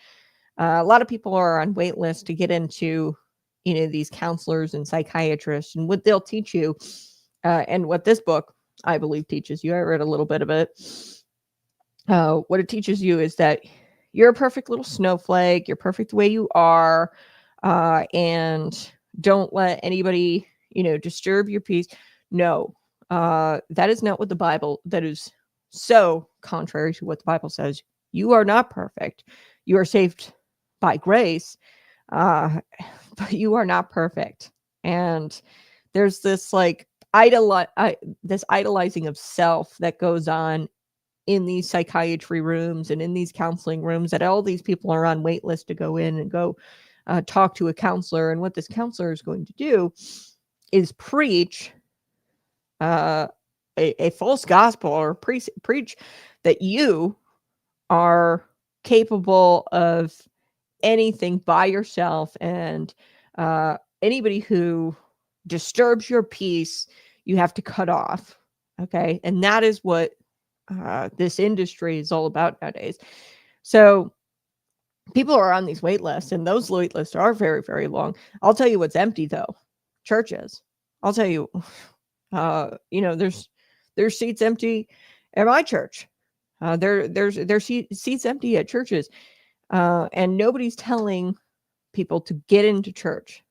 a lot of people are on wait lists to get into, these counselors and psychiatrists and what they'll teach you. And what this book, I believe, teaches you. I read a little bit of it. What it teaches you is that you're a perfect little snowflake. You're perfect the way you are. And don't let anybody, disturb your peace. No, that is not what the Bible, that is so contrary to what the Bible says. You are not perfect. You are saved by grace, but you are not perfect. And there's this this idolizing of self that goes on in these psychiatry rooms and in these counseling rooms, that all these people are on wait lists to go in and go talk to a counselor. And what this counselor is going to do is preach a false gospel, or preach that you are capable of anything by yourself, and anybody who disturbs your peace, you have to cut off. Okay. And that is what this industry is all about nowadays. So people are on these wait lists, and those wait lists are very, very long. I'll tell you what's empty though. Churches. I'll tell you, there's seats empty at my church. There's seats empty at churches. And nobody's telling people to get into church.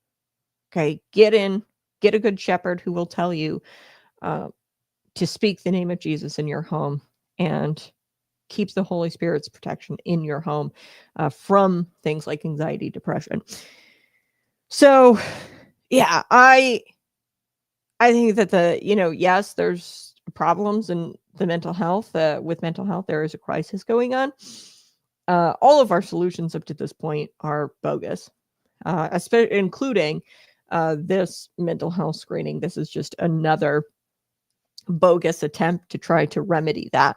Okay. Get in, get a good shepherd who will tell you, to speak the name of Jesus in your home, and keeps the Holy Spirit's protection in your home from things like anxiety, depression. So, yeah, I think that yes, there's problems in the mental health. With mental health, there is a crisis going on. All of our solutions up to this point are bogus, including this mental health screening. This is just another bogus attempt to try to remedy that.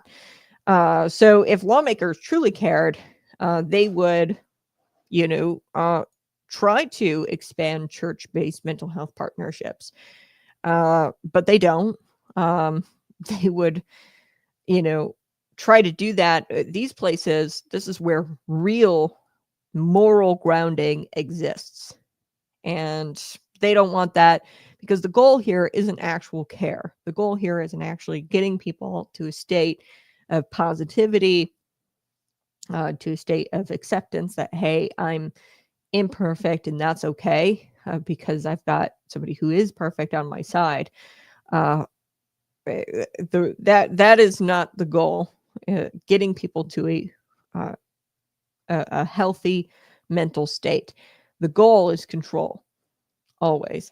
So if lawmakers truly cared, they would, try to expand church-based mental health partnerships. But they don't. They would, try to do that. These places, this is where real moral grounding exists. And they don't want that, because the goal here isn't actual care. The goal here isn't actually getting people to a state of positivity, to a state of acceptance that, hey, I'm imperfect and that's okay, because I've got somebody who is perfect on my side. That is not the goal. Getting people to a healthy mental state. The goal is control, always.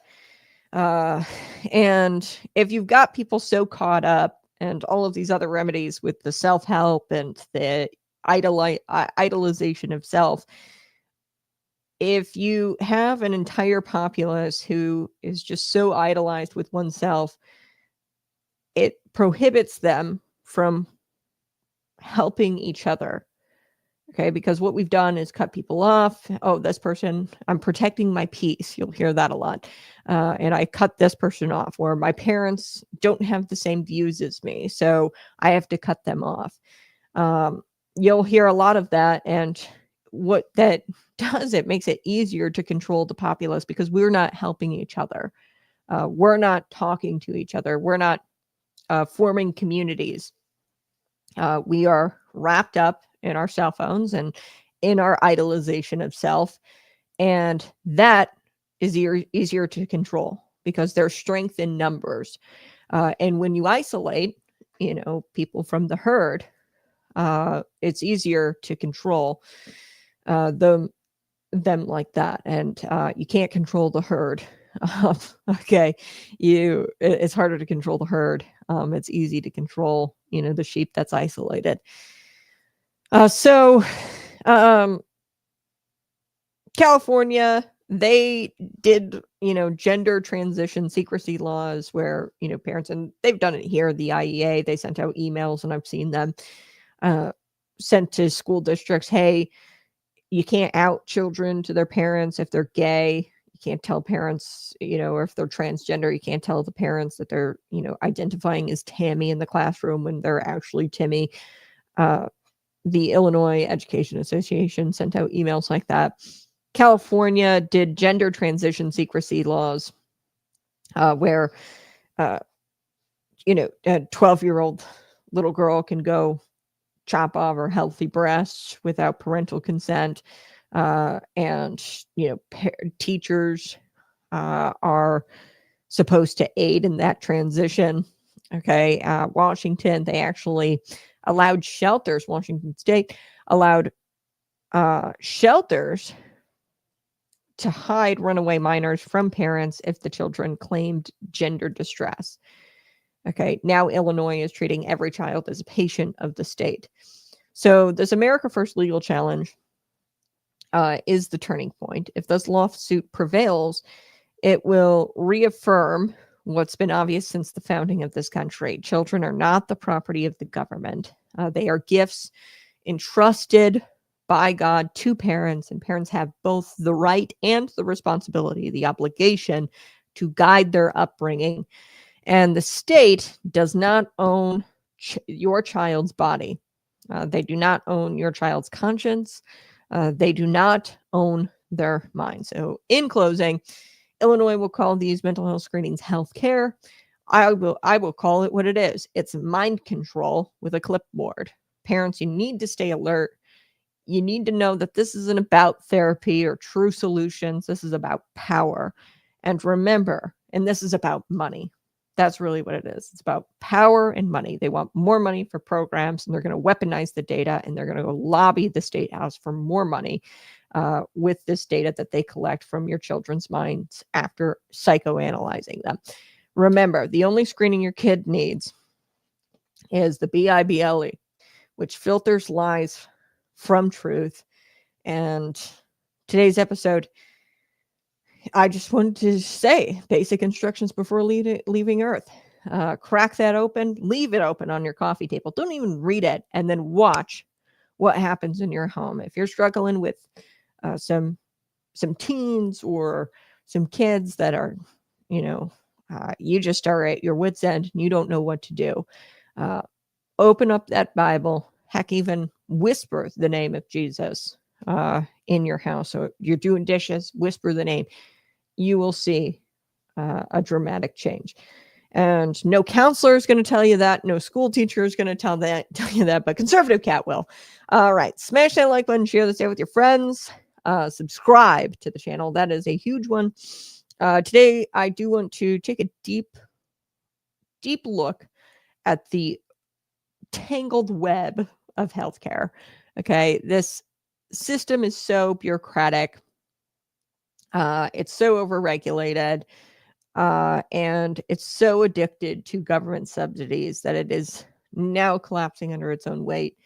And if you've got people so caught up and all of these other remedies with the self-help and the idolization of self, if you have an entire populace who is just so idolized with oneself, it prohibits them from helping each other. Okay, because what we've done is cut people off. Oh, this person, I'm protecting my peace. You'll hear that a lot. And I cut this person off. Or my parents don't have the same views as me, so I have to cut them off. You'll hear a lot of that. And what that does, it makes it easier to control the populace, because we're not helping each other. We're not talking to each other. We're not forming communities. We are wrapped up in our cell phones and in our idolization of self. And that is easier to control, because there's strength in numbers. And when you isolate, people from the herd, it's easier to control them like that. And you can't control the herd. Okay, it's harder to control the herd. It's easy to control, the sheep that's isolated. So California, they did, gender transition secrecy laws where, parents, and they've done it here, the IEA, they sent out emails, and I've seen them sent to school districts, hey, you can't out children to their parents if they're gay. You can't tell parents, or if they're transgender, you can't tell the parents that they're, identifying as Tammy in the classroom when they're actually Timmy. The Illinois Education Association sent out emails like that. California did gender transition secrecy laws where, a 12-year-old little girl can go chop off her healthy breasts without parental consent. And, teachers are supposed to aid in that transition. Okay. Washington, they actually allowed shelters. Washington State allowed shelters to hide runaway minors from parents if the children claimed gender distress. Okay, now Illinois is treating every child as a patient of the state. So this America First legal challenge is the turning point. If this lawsuit prevails, it will reaffirm what's been obvious since the founding of this country. Children are not the property of the government. They are gifts entrusted by God to parents, and parents have both the right and the responsibility, the obligation to guide their upbringing. And the state does not own your child's body. They do not own your child's conscience. They do not own their mind. So in closing, Illinois will call these mental health screenings health care. I will call it what it is. It's mind control with a clipboard. Parents, you need to stay alert. You need to know that this isn't about therapy or true solutions. This is about power. And remember, and this is about money. That's really what it is. It's about power and money. They want more money for programs, and they're going to weaponize the data, and they're going to go lobby the state house for more money with this data that they collect from your children's minds after psychoanalyzing them. Remember, the only screening your kid needs is the BIBLE, which filters lies from truth. And today's episode, I just wanted to say basic instructions before leaving Earth. Crack that open, leave it open on your coffee table. Don't even read it, and then watch what happens in your home. If you're struggling with some teens or some kids that are, you just are at your wit's end and you don't know what to do, open up that Bible. Heck, even whisper the name of Jesus in your house. So you're doing dishes, whisper the name. You will see a dramatic change. And no counselor is going to tell you that. No school teacher is going to tell you that, but Conservative Cat will. All right. Smash that like button, share this video with your friends. Subscribe to the channel. That is a huge one. Today, I do want to take a deep look at the tangled web of healthcare. Okay. This system is so bureaucratic. It's so overregulated. And it's so addicted to government subsidies that it is now collapsing under its own weight.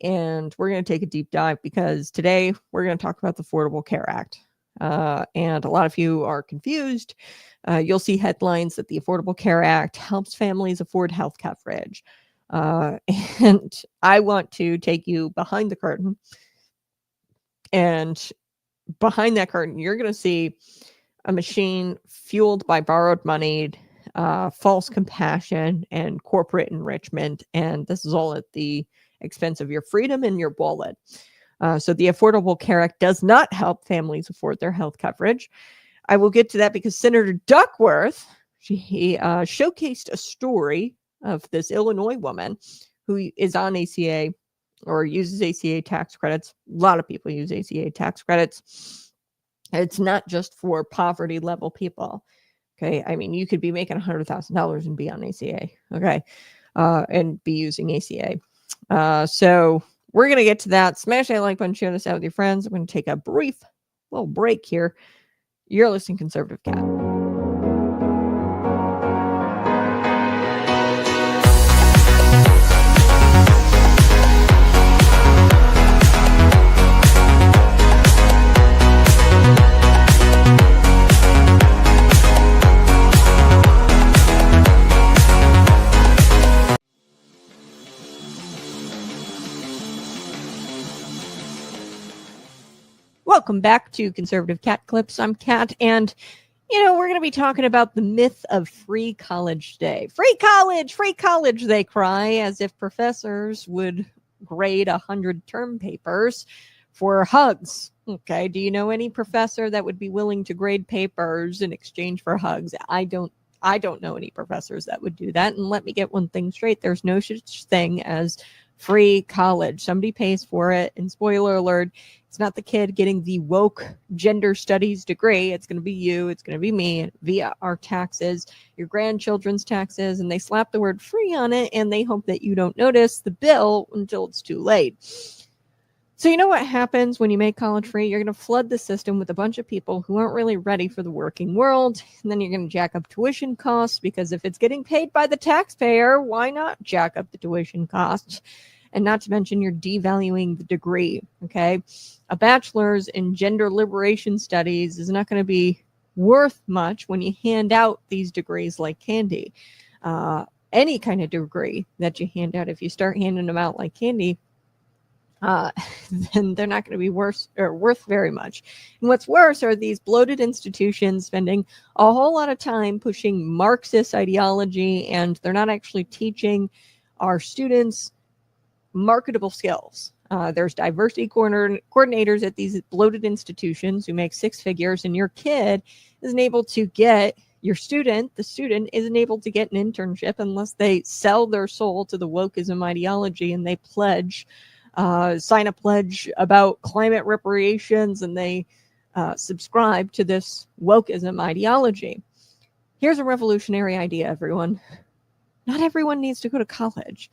And we're going to take a deep dive because today we're going to talk about the Affordable Care Act. And a lot of you are confused. You'll see headlines that the Affordable Care Act helps families afford health coverage. And I want to take you behind the curtain. And behind that curtain, you're going to see a machine fueled by borrowed money, false compassion, and corporate enrichment. And this is all at the expense of your freedom and your wallet. So the Affordable Care Act does not help families afford their health coverage. I will get to that because Senator Duckworth, he showcased a story of this Illinois woman who is on ACA or uses ACA tax credits. A lot of people use ACA tax credits. It's not just for poverty level people. Okay. I mean, you could be making $100,000 and be on ACA. Okay. And be using ACA. So we're going to get to that. Smash that like button, share this out with your friends. I'm going to take a brief little break here. You're listening to Conservative Cat. Welcome back to Conservative Cat Clips. I'm Cat, and we're going to be talking about the myth of free college today. Free college, they cry, as if professors would grade 100 term papers for hugs. Okay, do you know any professor that would be willing to grade papers in exchange for hugs? I don't know any professors that would do that. And let me get one thing straight. There's no such thing as free college. Somebody pays for it. And spoiler alert, it's not the kid getting the woke gender studies degree. It's going to be you. It's going to be me via our taxes, your grandchildren's taxes. And they slap the word free on it, and they hope that you don't notice the bill until it's too late. So you know what happens when you make college free? You're going to flood the system with a bunch of people who aren't really ready for the working world. And then you're going to jack up tuition costs, because if it's getting paid by the taxpayer, why not jack up the tuition costs? And not to mention, you're devaluing the degree, okay? A bachelor's in gender liberation studies is not going to be worth much when you hand out these degrees like candy. Any kind of degree that you hand out, if you start handing them out like candy, then they're not going to be worth very much. And what's worse are these bloated institutions spending a whole lot of time pushing Marxist ideology, and they're not actually teaching our students marketable skills. There's diversity coordinators at these bloated institutions who make six figures, and your kid isn't able to get the student isn't able to get an internship unless they sell their soul to the wokeism ideology, and they sign a pledge about climate reparations, and they subscribe to this wokeism ideology. Here's a revolutionary idea, everyone. Not everyone needs to go to college.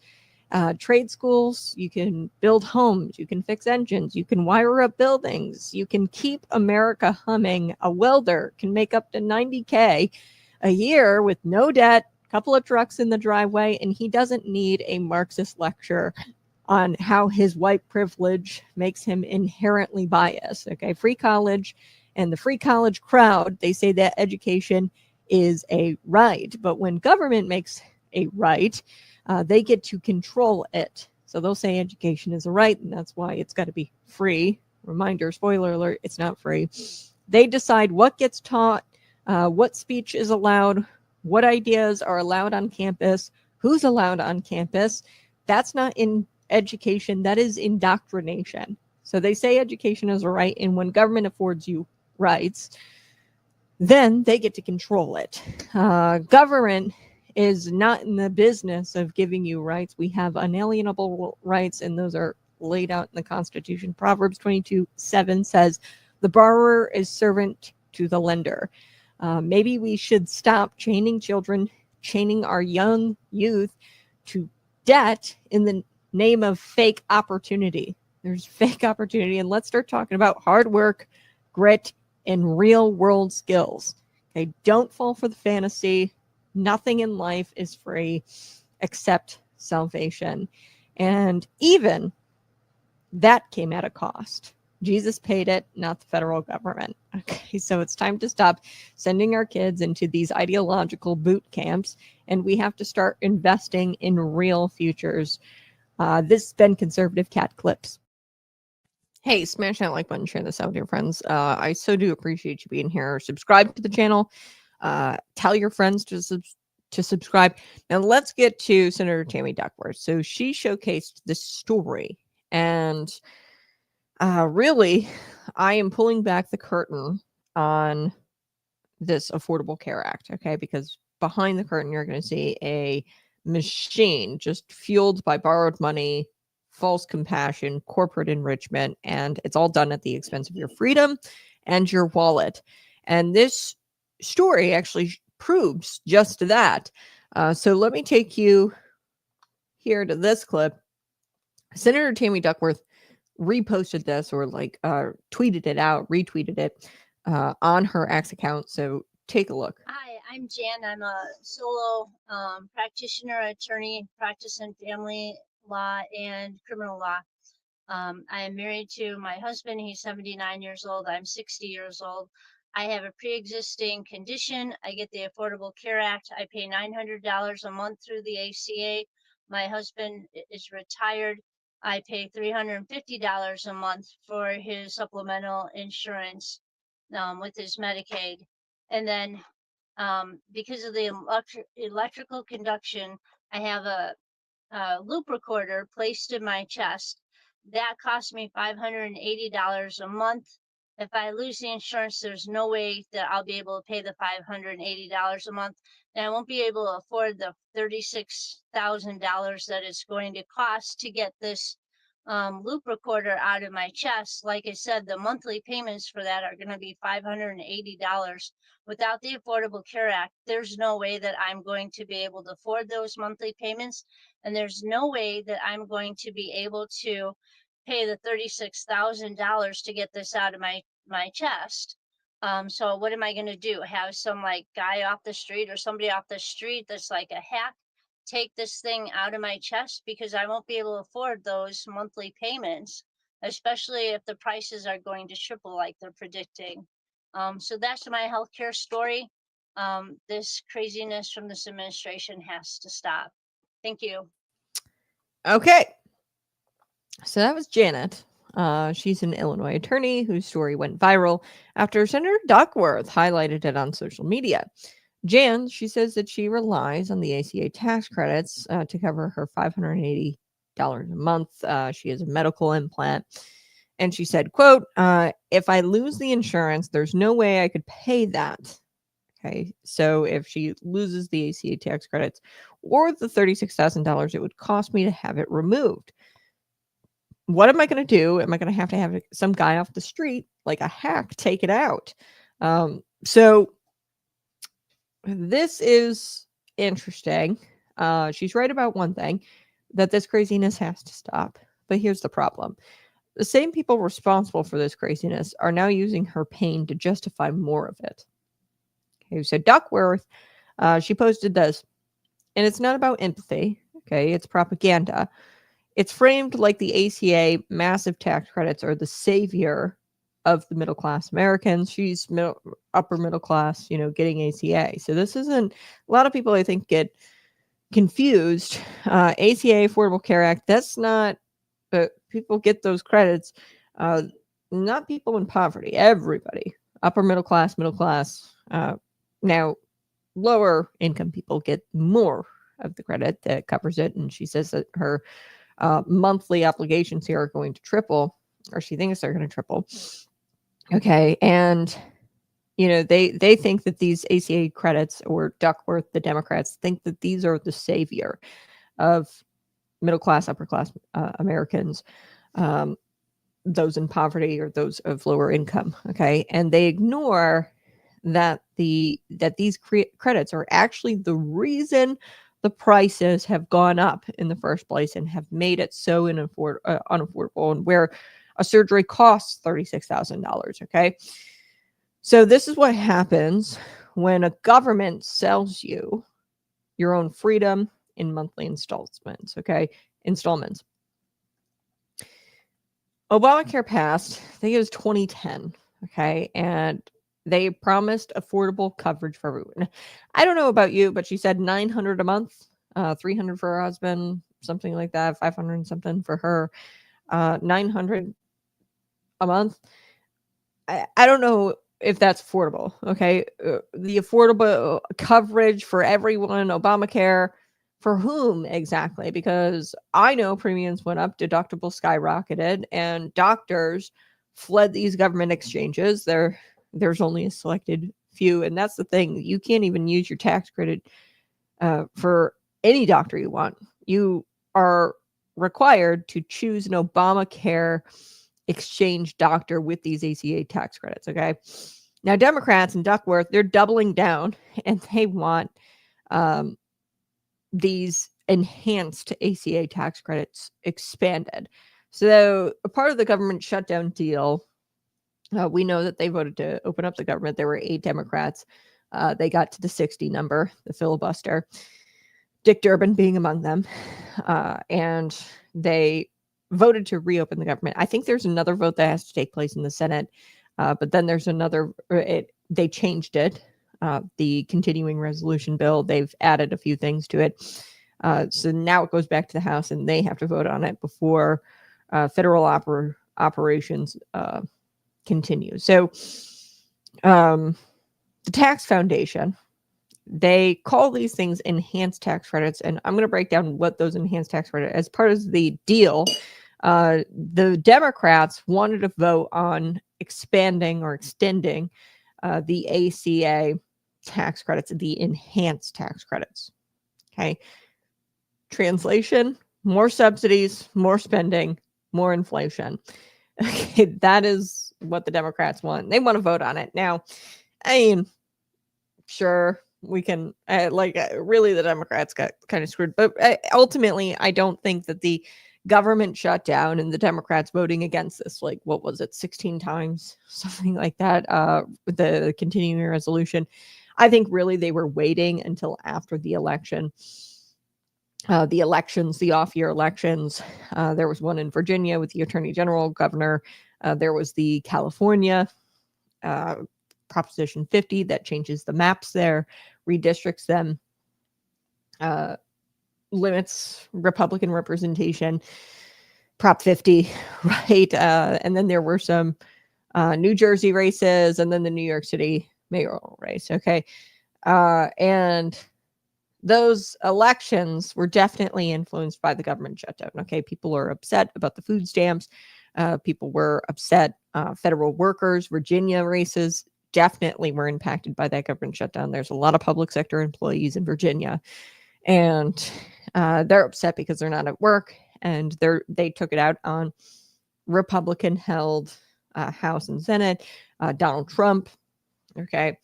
Trade schools, you can build homes, you can fix engines, you can wire up buildings, you can keep America humming. A welder can make up to $90K a year with no debt, a couple of trucks in the driveway, and he doesn't need a Marxist lecture on how his white privilege makes him inherently biased. Okay, free college and the free college crowd, they say that education is a right, but when government makes a right, they get to control it. So they'll say education is a right, and that's why it's got to be free. Reminder, spoiler alert, it's not free. They decide what gets taught, what speech is allowed, what ideas are allowed on campus, who's allowed on campus. That's not in education, that is indoctrination. So they say education is a right, and when government affords you rights, then they get to control it. Government is not in the business of giving you rights. We have unalienable rights, and those are laid out in the Constitution. Proverbs 22:7 says, the borrower is servant to the lender. Maybe we should stop chaining children, chaining our young youth to debt in the name of fake opportunity. There's fake opportunity, and let's start talking about hard work, grit, and real world skills. Okay, don't fall for the fantasy. Nothing in life is free except salvation. And even that came at a cost. Jesus paid it, not the federal government. Okay, so it's time to stop sending our kids into these ideological boot camps, and we have to start investing in real futures. This has been Conservative Cat Clips. Hey, smash that like button, share this out with your friends. I so do appreciate you being here. Subscribe to the channel. Tell your friends to subscribe. Now let's get to Senator Tammy Duckworth. So she showcased this story, and really, I am pulling back the curtain on this Affordable Care Act, okay? Because behind the curtain, you're going to see a machine just fueled by borrowed money, false compassion, corporate enrichment, and it's all done at the expense of your freedom and your wallet. And this story actually proves just that. So let me take you here to this clip. Senator Tammy Duckworth reposted this, or like tweeted it out, retweeted it on her X account. So take a look. Hi, I'm Jan. I'm a solo practitioner, attorney, practicing family law and criminal law. I am married to my husband. He's 79 years old. I'm 60 years old. I have a pre-existing condition. I get the Affordable Care Act. I pay $900 a month through the ACA. My husband is retired. I pay $350 a month for his supplemental insurance with his Medicaid. And then because of the electrical conduction, I have a loop recorder placed in my chest. That cost me $580 a month. If I lose the insurance, there's no way that I'll be able to pay the $580 a month. And I won't be able to afford the $36,000 that it's going to cost to get this loop recorder out of my chest. Like I said, the monthly payments for that are going to be $580. Without the Affordable Care Act, there's no way that I'm going to be able to afford those monthly payments. And there's no way that I'm going to be able to pay the $36,000 to get this out of my chest. So what am I going to do? Have some like guy off the street or somebody off the street that's like a hack take this thing out of my chest, because I won't be able to afford those monthly payments, especially if the prices are going to triple like they're predicting. So that's my healthcare story. This craziness from this administration has to stop. Thank you. Okay. So that was Janet. She's an Illinois attorney whose story went viral after Senator Duckworth highlighted it on social media. Jan, she says that she relies on the ACA tax credits to cover her $580 a month. She has a medical implant. And she said, quote, if I lose the insurance, there's no way I could pay that. Okay. So if she loses the ACA tax credits or the $36,000 it would cost me to have it removed. What am I going to do? Am I going to have some guy off the street, like a hack, take it out? So this is interesting. She's right about one thing, that this craziness has to stop. But here's the problem. The same people responsible for this craziness are now using her pain to justify more of it. Okay, so Duckworth, she posted this, and it's not about empathy. Okay, it's propaganda. It's framed like the ACA massive tax credits are the savior of the middle class Americans. She's upper middle class, getting ACA. So this isn't, a lot of people I think get confused. ACA, Affordable Care Act, that's not, people get those credits. Not people in poverty, everybody, upper middle class. Now, lower income people get more of the credit that covers it. And she says that her monthly obligations here are going to triple, or she thinks they're going to triple. Okay. And, they think that these ACA credits, or Duckworth, the Democrats, think that these are the savior of middle class, upper class Americans, those in poverty or those of lower income. Okay. And they ignore that these credits are actually the reason the prices have gone up in the first place and have made it so unaffordable, and where a surgery costs $36,000. Okay. So this is what happens when a government sells you your own freedom in monthly installments. Okay. Installments. Obamacare passed, I think it was 2010. Okay. And they promised affordable coverage for everyone. I don't know about you, but she said $900 a month, $300 for her husband, something like that, $500 something for her, $900 a month. I don't know if that's affordable. Okay. The affordable coverage for everyone, Obamacare, for whom exactly? Because I know premiums went up, deductibles skyrocketed, and doctors fled these government exchanges. There's only a selected few. And that's the thing. You can't even use your tax credit for any doctor you want. You are required to choose an Obamacare exchange doctor with these ACA tax credits. Okay. Now, Democrats in Duckworth, they're doubling down and they want these enhanced ACA tax credits expanded. So, a part of the government shutdown deal, we know that they voted to open up the government. There were 8 Democrats. They got to the 60 number, the filibuster, Dick Durbin being among them. And they voted to reopen the government. I think there's another vote that has to take place in the Senate. But then there's another, they changed it. The continuing resolution bill, they've added a few things to it. So now it goes back to the House and they have to vote on it before federal operations continue. So the Tax Foundation, they call these things enhanced tax credits. And I'm going to break down what those enhanced tax credits, as part of the deal, the Democrats wanted to vote on expanding or extending the ACA tax credits, the enhanced tax credits. Okay. Translation: more subsidies, more spending, more inflation. Okay, that is what the Democrats want. They want to vote on it. Now, I mean, sure, we can, really, the Democrats got kind of screwed. But ultimately, I don't think that the government shutdown and the Democrats voting against this, like, what was it, 16 times, something like that, with the continuing resolution. I think really they were waiting until after the election. The off-year elections. There was one in Virginia with the Attorney General, Governor. There was the California Proposition 50 that changes the maps there, redistricts them, limits Republican representation. Prop 50, right? And then there were some New Jersey races, and then the New York City mayoral race. Okay. And those elections were definitely influenced by the government shutdown. Okay. People are upset about the food stamps. People were upset. Federal workers, Virginia races definitely were impacted by that government shutdown. There's a lot of public sector employees in Virginia, and they're upset because they're not at work, and they took it out on Republican-held House and Senate, Donald Trump. Okay.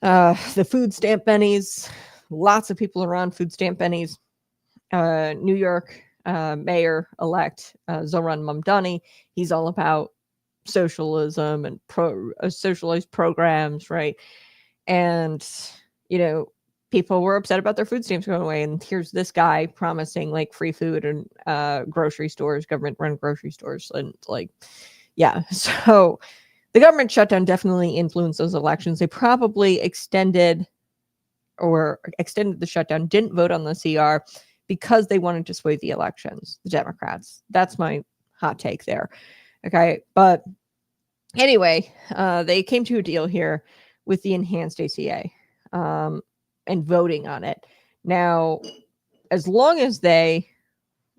The food stamp bennies, lots of people are on food stamp bennies. New York Mayor-elect Zohran Mamdani, he's all about socialism and socialized programs, right? And, people were upset about their food stamps going away. And here's this guy promising like free food and grocery stores, government-run grocery stores. And yeah. So the government shutdown definitely influenced those elections. They probably extended the shutdown, didn't vote on the CR because they wanted to sway the elections, the Democrats. That's my hot take there. Okay. But anyway, they came to a deal here with the enhanced ACA and voting on it. Now, as long as they,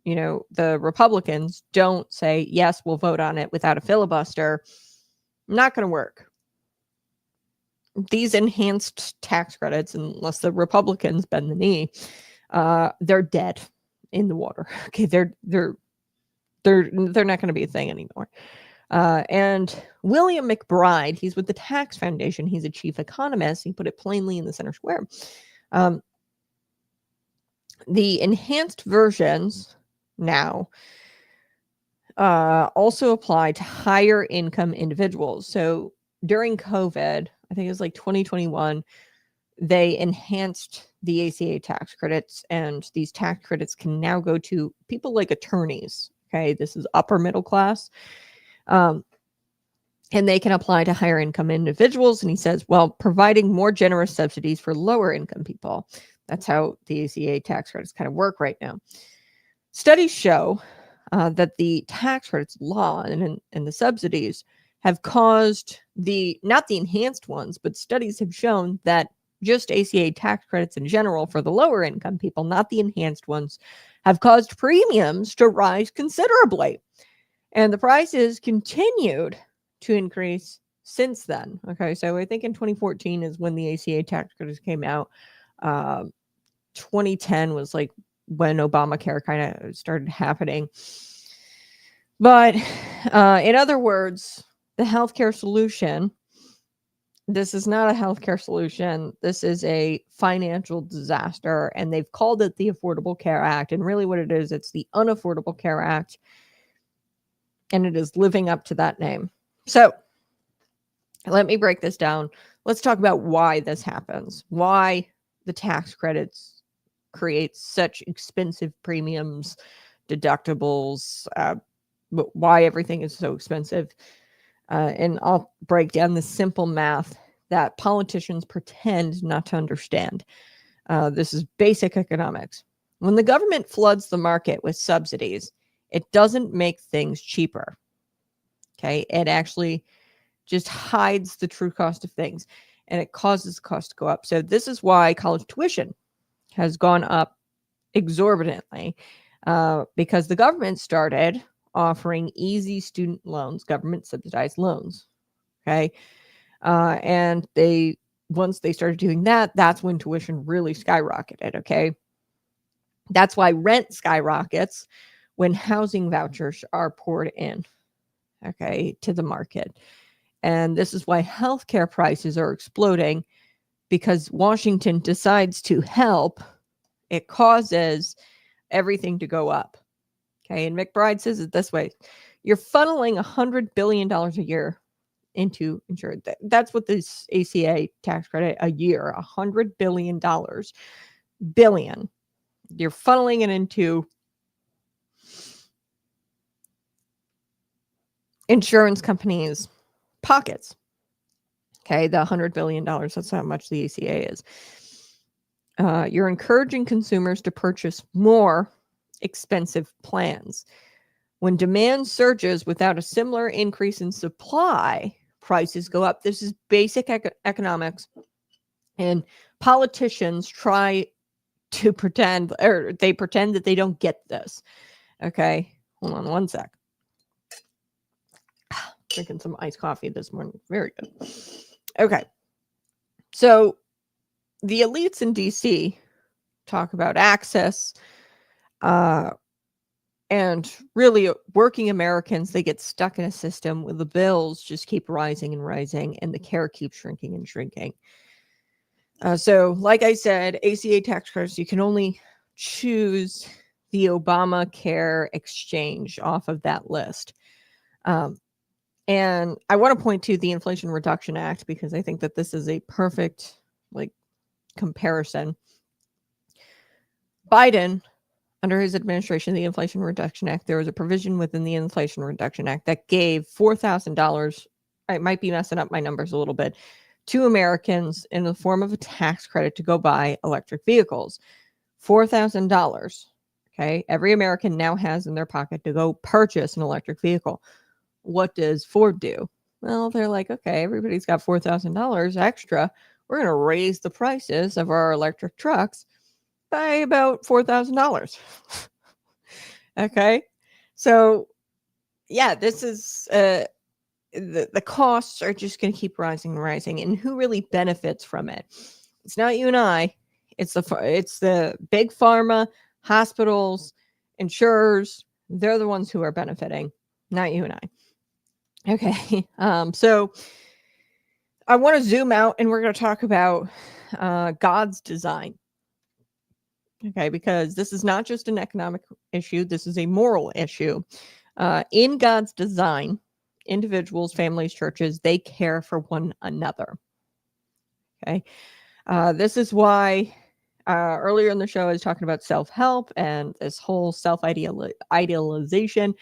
the Republicans don't say, yes, we'll vote on it without a filibuster, not going to work. These enhanced tax credits, unless the Republicans bend the knee, they're dead in the water. Okay, they're not going to be a thing anymore. And William McBride, he's with the Tax Foundation. He's a chief economist. He put it plainly in the center square. The enhanced versions now also apply to higher income individuals. So during COVID, I think it was like 2021, they enhanced the ACA tax credits, and these tax credits can now go to people like attorneys. Okay, this is upper middle class. And they can apply to higher income individuals. And he says, well, providing more generous subsidies for lower income people. That's how the ACA tax credits kind of work right now. Studies show that the tax credits law and the subsidies have caused not the enhanced ones, but studies have shown that just ACA tax credits in general for the lower income people, not the enhanced ones, have caused premiums to rise considerably. And the prices continued to increase since then. Okay, so I think in 2014 is when the ACA tax credits came out. 2010 was like when Obamacare kind of started happening. But in other words, the healthcare solution This is not a healthcare solution. This is a financial disaster. And they've called it the Affordable Care Act. And really, what it is, it's the Unaffordable Care Act. And it is living up to that name. So let me break this down. Let's talk about why this happens, why the tax credits create such expensive premiums, deductibles, but why everything is so expensive. And I'll break down the simple math that politicians pretend not to understand. This is basic economics. When the government floods the market with subsidies, it doesn't make things cheaper. Okay, it actually just hides the true cost of things, and it causes the cost to go up. So this is why college tuition has gone up exorbitantly, because the government started offering easy student loans, government subsidized loans. Okay. And once they started doing that, that's when tuition really skyrocketed. Okay. That's why rent skyrockets when housing vouchers are poured in, okay, to the market. And this is why healthcare prices are exploding, because Washington decides to help. It causes everything to go up. Okay. And McBride says it this way: you're funneling $100 billion a year into insurance. That's what this ACA tax credit a year, $100 billion. Billion. You're funneling it into insurance companies' pockets. Okay. The $100 billion, that's how much the ACA is. You're encouraging consumers to purchase more expensive plans. When demand surges without a similar increase in supply, prices go up. This is basic economics. And politicians try to pretend, or they pretend that they don't get this. Okay. Hold on one sec. Drinking some iced coffee this morning. Very good. Okay. So the elites in DC talk about access, and really working Americans, they get stuck in a system where the bills just keep rising and rising and the care keeps shrinking and shrinking. So like I said, ACA tax credits, you can only choose the Obamacare exchange off of that list. And I want to point to the Inflation Reduction Act, because I think that this is a perfect comparison. Biden, under his administration, the Inflation Reduction Act, there was a provision within the Inflation Reduction Act that gave $4,000, I might be messing up my numbers a little bit, to Americans in the form of a tax credit to go buy electric vehicles. $4,000. Okay. Every American now has in their pocket to go purchase an electric vehicle. What does Ford do? Well, they're like, okay, everybody's got $4,000 extra. We're going to raise the prices of our electric trucks by about $4,000. Okay. So yeah, this is, the costs are just going to keep rising and rising. And who really benefits from it? It's not you and I. It's the big pharma, hospitals, insurers. They're the ones who are benefiting, not you and I. Okay. So I want to zoom out and we're going to talk about God's design. Okay, because this is not just an economic issue. This is a moral issue. In God's design, individuals, families, churches, they care for one another. Okay. This is why earlier in the show I was talking about self-help, and this whole self-idealization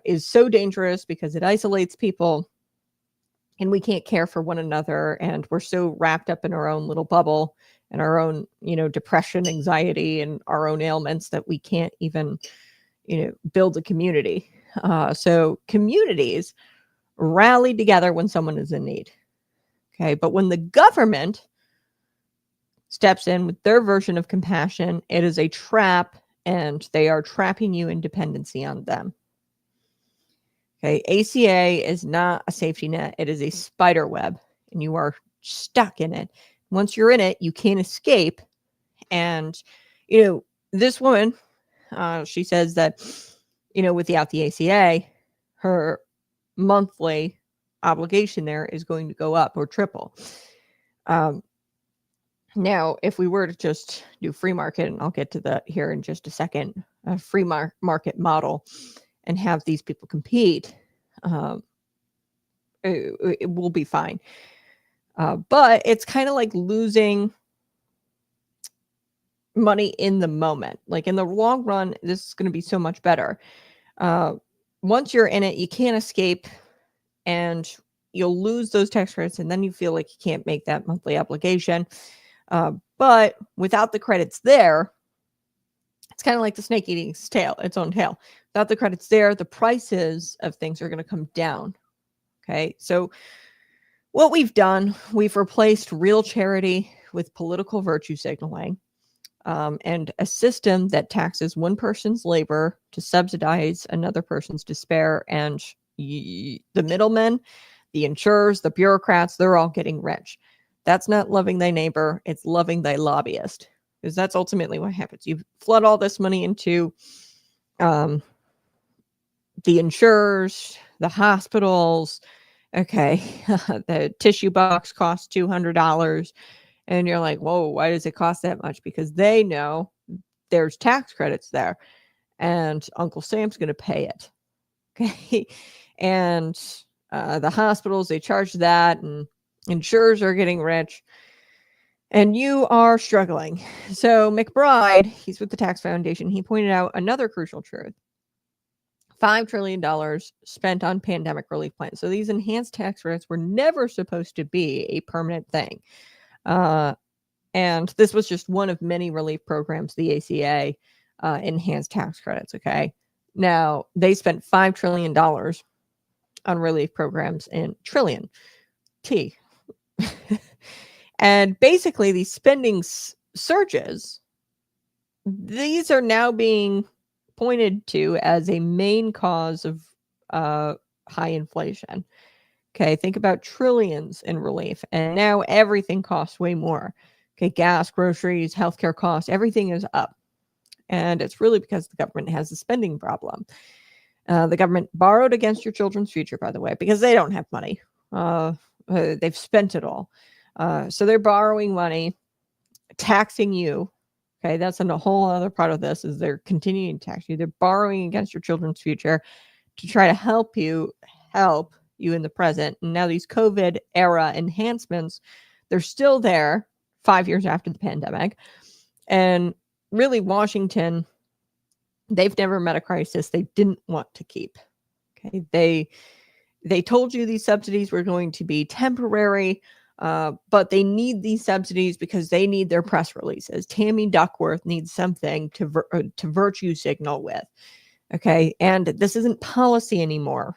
is so dangerous because it isolates people and we can't care for one another. And we're so wrapped up in our own little bubble and our own, depression, anxiety, and our own ailments that we can't even, build a community. So communities rally together when someone is in need. Okay. But when the government steps in with their version of compassion, it is a trap, and they are trapping you in dependency on them. Okay. ACA is not a safety net. It is a spider web, and you are stuck in it. Once you're in it, you can't escape. And, this woman, she says that, without the ACA, her monthly obligation there is going to go up or triple. Now, if we were to just do free market, and I'll get to that here in just a second, a free market model, and have these people compete, it will be fine. But it's kind of like losing money in the moment. Like in the long run, this is going to be so much better. Once you're in it, you can't escape, and you'll lose those tax credits, and then you feel like you can't make that monthly obligation. But without the credits there, it's kind of like the snake eating its own tail. Without the credits there, the prices of things are going to come down. Okay, so what we've done, we've replaced real charity with political virtue signaling, and a system that taxes one person's labor to subsidize another person's despair, and the middlemen, the insurers, the bureaucrats, they're all getting rich. That's not loving thy neighbor, it's loving thy lobbyist, because that's ultimately what happens. You flood all this money into the insurers, the hospitals. Okay, the tissue box costs $200, and you're like, whoa, why does it cost that much? Because they know there's tax credits there, and Uncle Sam's going to pay it. Okay, and the hospitals, they charge that, and insurers are getting rich, and you are struggling. So McBride, he's with the Tax Foundation, he pointed out another crucial truth. $5 trillion spent on pandemic relief plans. So these enhanced tax credits were never supposed to be a permanent thing. And this was just one of many relief programs, the ACA enhanced tax credits. Okay. Now they spent $5 trillion on relief programs, in trillion T. And basically these spending surges, these are now being pointed to as a main cause of high inflation. Okay, think about trillions in relief, and now everything costs way more. Okay, gas, groceries, healthcare costs, everything is up. And it's really because the government has a spending problem. The government borrowed against your children's future, by the way, because they don't have money. They've spent it all. So they're borrowing money, taxing you. Okay, that's a whole other part of this, is they're continuing to tax you. They're borrowing against your children's future to try to help you in the present. And now these COVID era enhancements, they're still there 5 years after the pandemic. And really, Washington, they've never met a crisis they didn't want to keep. Okay, they told you these subsidies were going to be temporary, but they need these subsidies because they need their press releases. Tammy Duckworth needs something to virtue signal with. Okay, and this isn't policy anymore.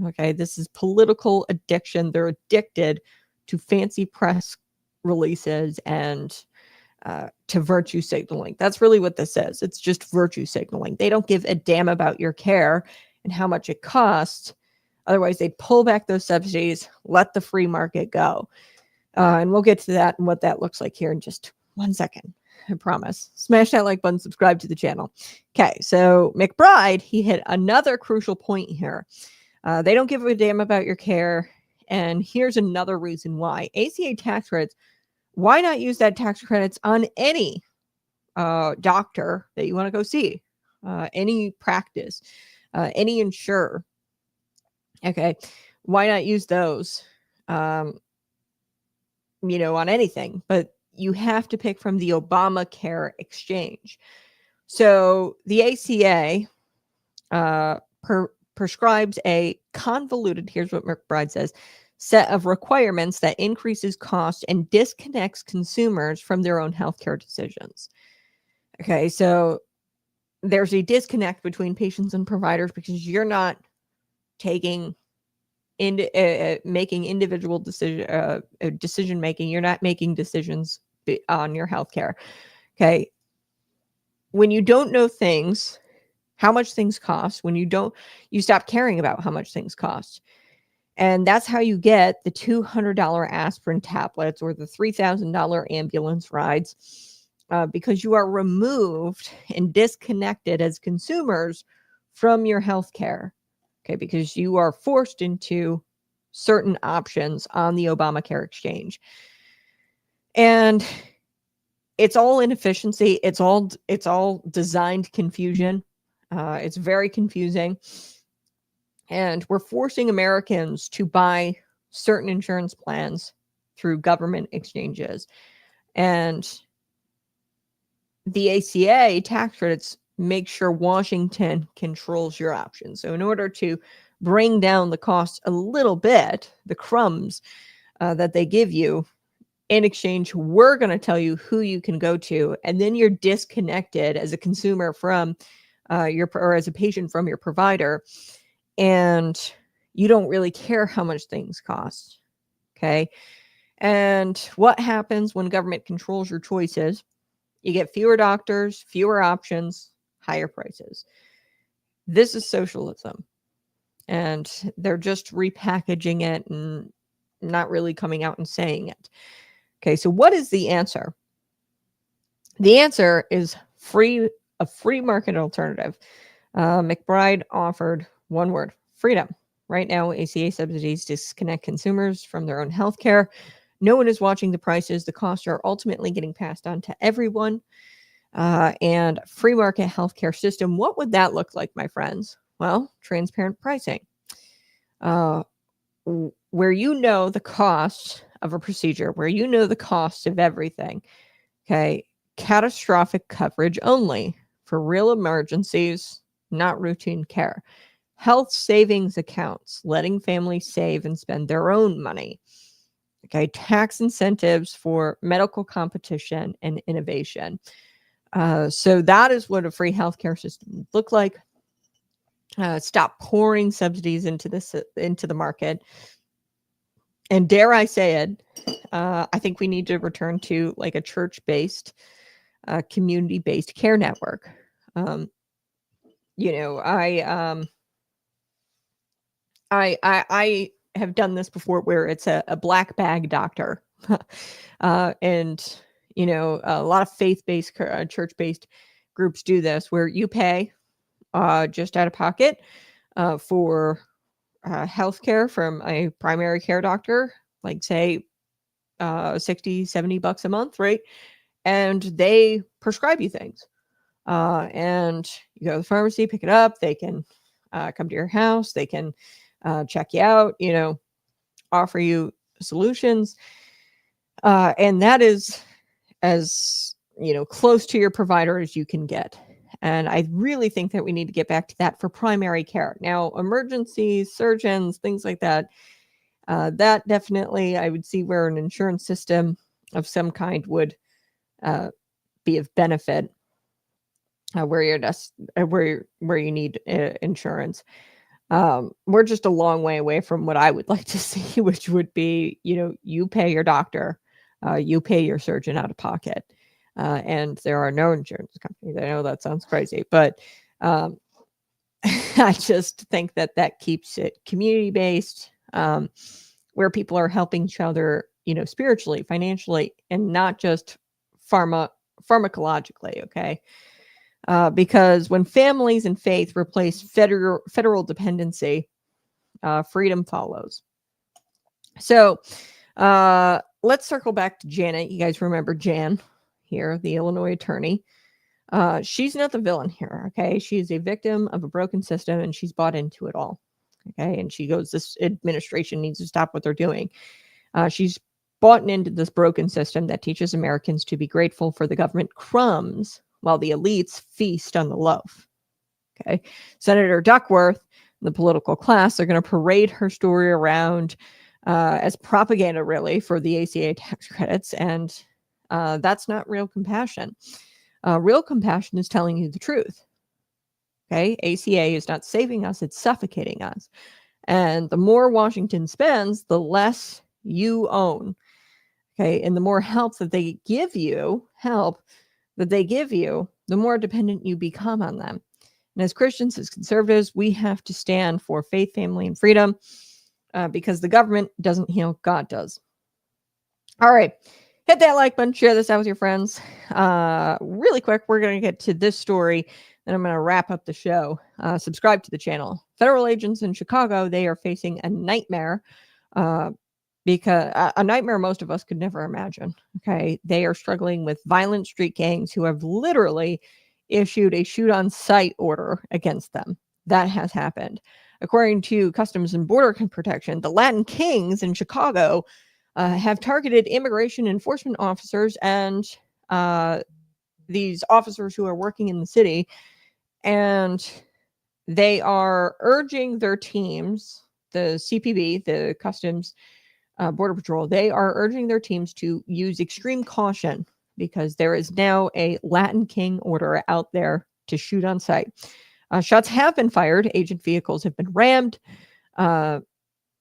Okay, this is political addiction. They're addicted to fancy press releases and to virtue signaling. That's really what this is. It's just virtue signaling. They don't give a damn about your care and how much it costs. Otherwise, they'd pull back those subsidies, let the free market go. And we'll get to that and what that looks like here in just 1 second. I promise. Smash that like button, subscribe to the channel. Okay, so McBride, he hit another crucial point here. They don't give a damn about your care. And here's another reason why. ACA tax credits, why not use that tax credits on any doctor that you want to go see, any practice, any insurer? Okay, why not use those, on anything? But you have to pick from the Obamacare exchange. So the ACA prescribes a convoluted, here's what McBride says, set of requirements that increases cost and disconnects consumers from their own healthcare decisions. Okay, so there's a disconnect between patients and providers because you're not taking making individual decision making. You're not making decisions on your healthcare. Okay, when you don't know things, how much things cost, you stop caring about how much things cost. And that's how you get the $200 aspirin tablets or the $3,000 ambulance rides, because you are removed and disconnected as consumers from your health care. Okay, because you are forced into certain options on the Obamacare exchange. And it's all inefficiency. It's all designed confusion. It's very confusing. And we're forcing Americans to buy certain insurance plans through government exchanges. And the ACA tax credits make sure Washington controls your options. So in order to bring down the cost a little bit, the crumbs that they give you, in exchange, we're going to tell you who you can go to, and then you're disconnected as a consumer from or as a patient from your provider, and you don't really care how much things cost. Okay. And what happens when government controls your choices? You get fewer doctors, fewer options, higher prices. This is socialism. And they're just repackaging it and not really coming out and saying it. Okay, so what is the answer? The answer is a free market alternative. McBride offered one word: freedom. Right now, ACA subsidies disconnect consumers from their own health care. No one is watching the prices. The costs are ultimately getting passed on to everyone. And free market healthcare system, what would that look like, my friends? Well, transparent pricing. Where you know the cost of a procedure, where you know the cost of everything. Okay. Catastrophic coverage only for real emergencies, not routine care. Health savings accounts, letting families save and spend their own money. Okay. Tax incentives for medical competition and innovation. So that is what a free healthcare system would look like. Stop pouring subsidies into the market. And dare I say it, I think we need to return to like a church-based, community-based care network. I have done this before, where it's a black bag doctor, and a lot of faith-based, church-based groups do this, where you pay just out of pocket for healthcare from a primary care doctor, like say $60-$70 a month, right? And they prescribe you things. And you go to the pharmacy, pick it up. They can come to your house. They can check you out, offer you solutions. And that is as, close to your provider as you can get. And I really think that we need to get back to that for primary care. Now, emergencies, surgeons, things like that, that definitely I would see where an insurance system of some kind would be of benefit, where you need insurance. We're just a long way away from what I would like to see, which would be, you pay your doctor, you pay your surgeon out of pocket. And there are no insurance companies. I know that sounds crazy, but I just think that keeps it community-based, where people are helping each other, spiritually, financially, and not just pharmacologically, okay? Because when families and faith replace federal dependency, freedom follows. So let's circle back to Janet. You guys remember Jan here, the Illinois attorney. She's not the villain here, okay? She's a victim of a broken system, and she's bought into it all, okay? And she goes, this administration needs to stop what they're doing. She's bought into this broken system that teaches Americans to be grateful for the government crumbs while the elites feast on the loaf, okay? Senator Duckworth, the political class, are going to parade her story around as propaganda, really, for the ACA tax credits, and that's not real compassion. Real compassion is telling you the truth. Okay. ACA is not saving us, it's suffocating us. And the more Washington spends, the less you own. Okay. And the more help that they give you, the more dependent you become on them. And as Christians, as conservatives, we have to stand for faith, family, and freedom, because the government doesn't heal, God does. All right. Hit that like button, share this out with your friends. Really quick, we're going to get to this story, and I'm going to wrap up the show. Subscribe to the channel. Federal agents in Chicago, they are facing a nightmare because a nightmare most of us could never imagine. Okay. They are struggling with violent street gangs who have literally issued a shoot on sight order against them. That has happened. According to Customs and Border Protection, the Latin Kings in Chicago have targeted immigration enforcement officers and these officers who are working in the city. And they are urging their teams, the CPB, the Customs Border Patrol, they are urging their teams to use extreme caution because there is now a Latin King order out there to shoot on sight. Shots have been fired. Agent vehicles have been rammed.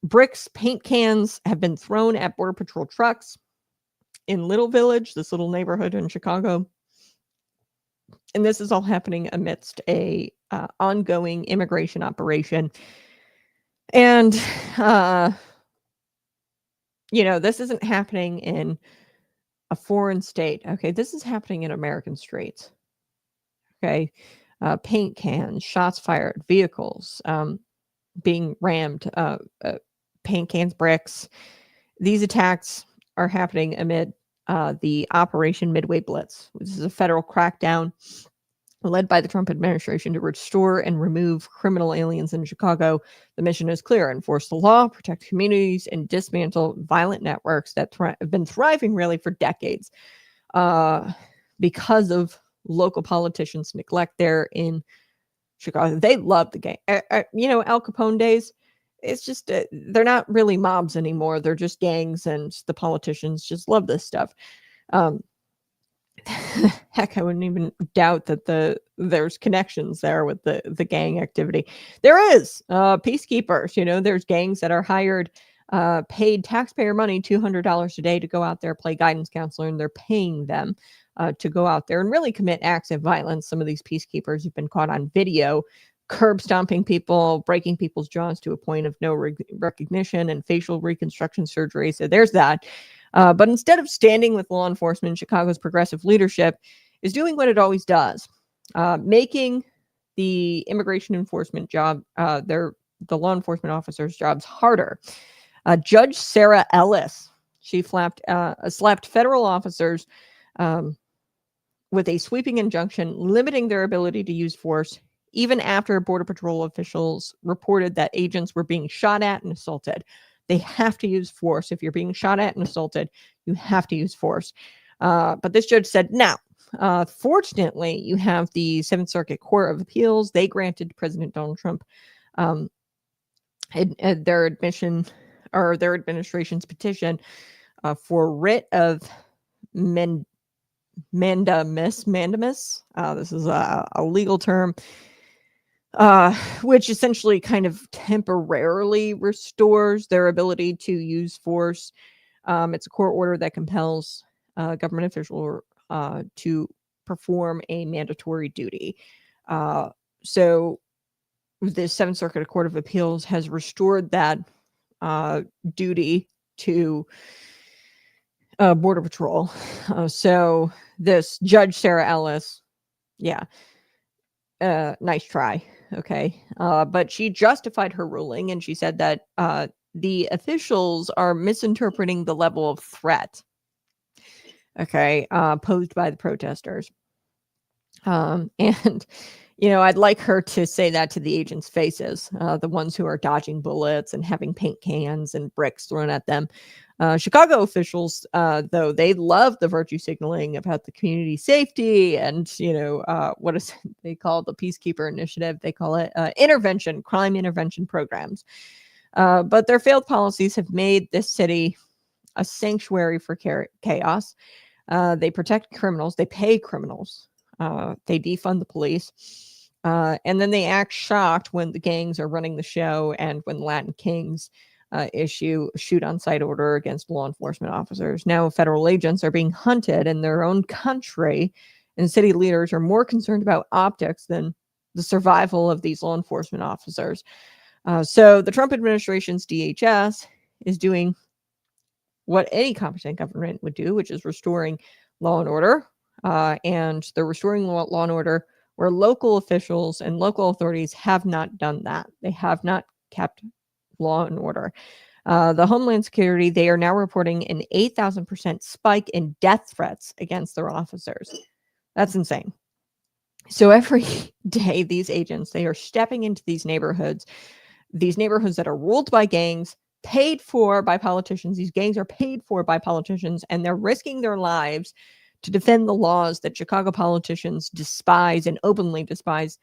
Bricks, paint cans have been thrown at Border Patrol trucks in Little Village, this little neighborhood in Chicago. And this is all happening amidst a ongoing immigration operation. And, this isn't happening in a foreign state. Okay, this is happening in American streets. Okay, paint cans, shots fired, vehicles being rammed, paint cans, bricks. These attacks are happening amid the Operation Midway Blitz, which is a federal crackdown led by the Trump administration to restore and remove criminal aliens in Chicago. The mission is clear: enforce the law, protect communities, and dismantle violent networks that have been thriving really for decades because of local politicians' neglect there in Chicago. They love the gang. Al Capone days, it's just, they're not really mobs anymore. They're just gangs, and the politicians just love this stuff. Heck, I wouldn't even doubt that there's connections there with the gang activity. There is peacekeepers. There's gangs that are hired, paid taxpayer money, $200 a day to go out there, play guidance counselor, and they're paying them to go out there and really commit acts of violence. Some of these peacekeepers have been caught on video curb stomping people, breaking people's jaws to a point of no recognition, and facial reconstruction surgery. So there's that. But instead of standing with law enforcement, Chicago's progressive leadership is doing what it always does, making the immigration enforcement job, the law enforcement officers' jobs harder. Judge Sarah Ellis, she slapped federal officers with a sweeping injunction limiting their ability to use force, even after Border Patrol officials reported that agents were being shot at and assaulted. They have to use force. If you're being shot at and assaulted, you have to use force. But this judge said, now, fortunately, you have the Seventh Circuit Court of Appeals. They granted President Donald Trump their administration's petition for writ of mandamus. This is a legal term, which essentially kind of temporarily restores their ability to use force. It's a court order that compels government official to perform a mandatory duty. So the Seventh Circuit Court of Appeals has restored that duty to Border Patrol. So this Judge Sarah Ellis, nice try. Okay. But she justified her ruling, and she said that the officials are misinterpreting the level of threat, posed by the protesters. And, I'd like her to say that to the agents' faces, the ones who are dodging bullets and having paint cans and bricks thrown at them. Chicago officials, though, they love the virtue signaling about the community safety and, what is they call the Peacekeeper Initiative. They call it crime intervention programs. But their failed policies have made this city a sanctuary for chaos. They protect criminals. They pay criminals. They defund the police. And then they act shocked when the gangs are running the show and when Latin Kings issue a shoot-on-sight order against law enforcement officers. Now federal agents are being hunted in their own country, and city leaders are more concerned about optics than the survival of these law enforcement officers. So the Trump administration's DHS is doing what any competent government would do, which is restoring law and order. And they're restoring law and order where local officials and local authorities have not done that. They have not kept law and order. The Homeland Security, they are now reporting an 8,000% spike in death threats against their officers. That's insane. So every day, these agents, they are stepping into these neighborhoods that are ruled by gangs, paid for by politicians. These gangs are paid for by politicians, and they're risking their lives to defend the laws that Chicago politicians despise and openly despise.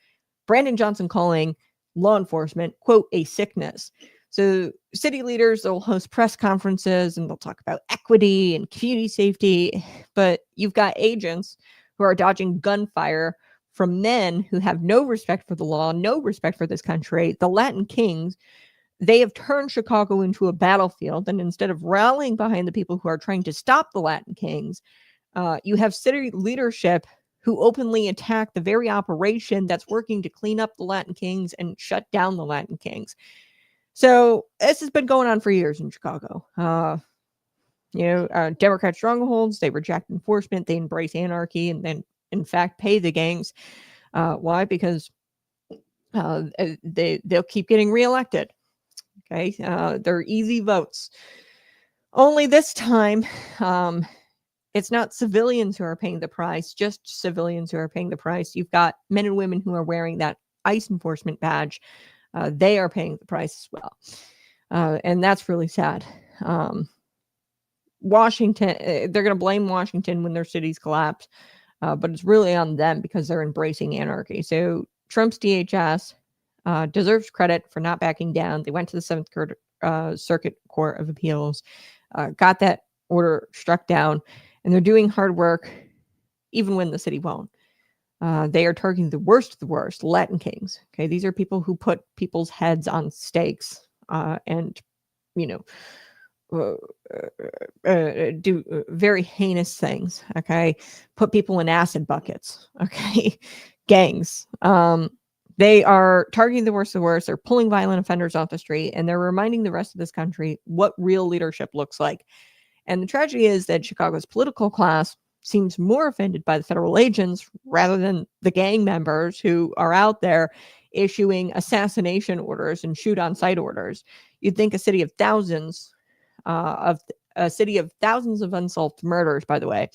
Brandon Johnson calling law enforcement, quote, a sickness. So city leaders, they'll host press conferences and they'll talk about equity and community safety. But you've got agents who are dodging gunfire from men who have no respect for the law, no respect for this country. The Latin Kings, they have turned Chicago into a battlefield. And instead of rallying behind the people who are trying to stop the Latin Kings, you have city leadership who openly attack the very operation that's working to clean up the Latin Kings and shut down the Latin Kings. So this has been going on for years in Chicago. Democrat strongholds, they reject enforcement, they embrace anarchy, and then, in fact, pay the gangs. Why? Because they'll keep getting reelected. Okay, they're easy votes. Only this time, it's not civilians who are paying the price, just civilians who are paying the price. You've got men and women who are wearing that ICE enforcement badge. They are paying the price as well. And that's really sad. Washington, they're going to blame Washington when their cities collapse, but it's really on them because they're embracing anarchy. So Trump's DHS deserves credit for not backing down. They went to the Seventh Circuit Court of Appeals, got that order struck down, and they're doing hard work even when the city won't. They are targeting the worst of the worst, Latin Kings. Okay, these are people who put people's heads on stakes and, do very heinous things. Okay, put people in acid buckets. Okay, gangs. They are targeting the worst of the worst. They're pulling violent offenders off the street, and they're reminding the rest of this country what real leadership looks like. And the tragedy is that Chicago's political class seems more offended by the federal agents rather than the gang members who are out there issuing assassination orders and shoot on sight orders. You'd think a city of thousands of unsolved murders, by the way,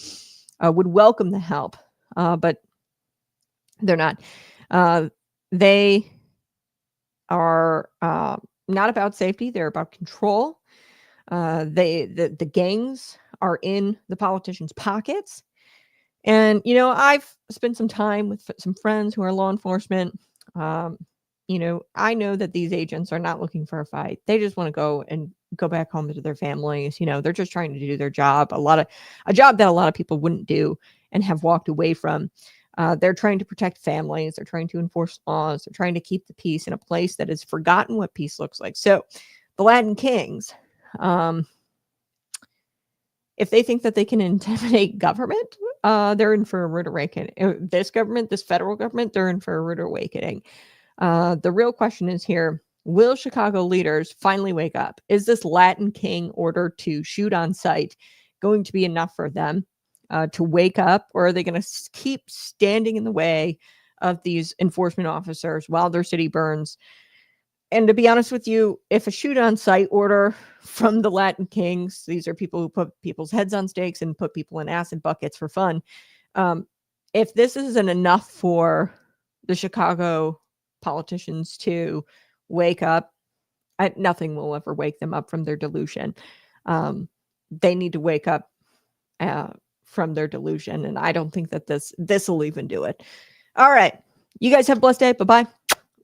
would welcome the help, but they're not. They are not about safety; they're about control. The gangs are in the politicians' pockets. And, I've spent some time with some friends who are law enforcement. I know that these agents are not looking for a fight. They just want to go back home to their families. They're just trying to do their job. A job that a lot of people wouldn't do and have walked away from. They're trying to protect families. They're trying to enforce laws. They're trying to keep the peace in a place that has forgotten what peace looks like. So the Latin Kings, if they think that they can intimidate government, they're in for a rude awakening. This federal government, they're in for a rude awakening. The real question is here, will Chicago leaders finally wake up? Is this Latin King order to shoot on sight going to be enough for them to wake up? Or are they going to keep standing in the way of these enforcement officers while their city burns? And to be honest with you, if a shoot on sight order from the Latin Kings, these are people who put people's heads on stakes and put people in acid buckets for fun. If this isn't enough for the Chicago politicians to wake up, nothing will ever wake them up from their delusion. They need to wake up from their delusion. And I don't think that this will even do it. All right. You guys have a blessed day. Bye-bye.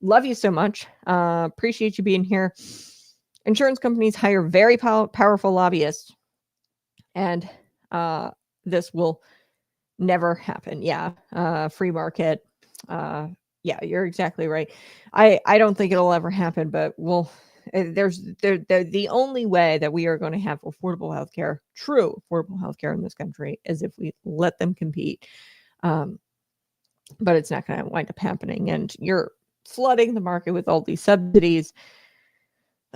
Love you so much. Appreciate you being here. Insurance companies hire very powerful lobbyists. And this will never happen. Yeah. Free market. Yeah, you're exactly right. I don't think it'll ever happen, but the only way that we are going to have affordable healthcare, true affordable healthcare in this country, is if we let them compete. But it's not going to wind up happening. And you're flooding the market with all these subsidies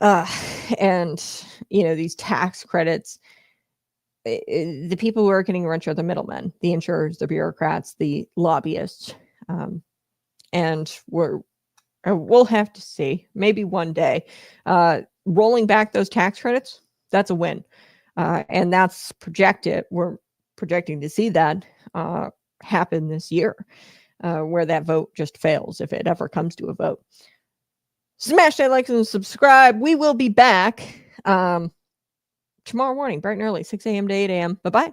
and these tax credits. The people who are getting rich are the middlemen, the insurers, the bureaucrats, the lobbyists, and we'll have to see. Maybe one day rolling back those tax credits, that's a win. And that's projected. We're projecting to see that happen this year, where that vote just fails if it ever comes to a vote. Smash that like and subscribe. We will be back tomorrow morning, bright and early, 6 a.m. to 8 a.m. Bye-bye.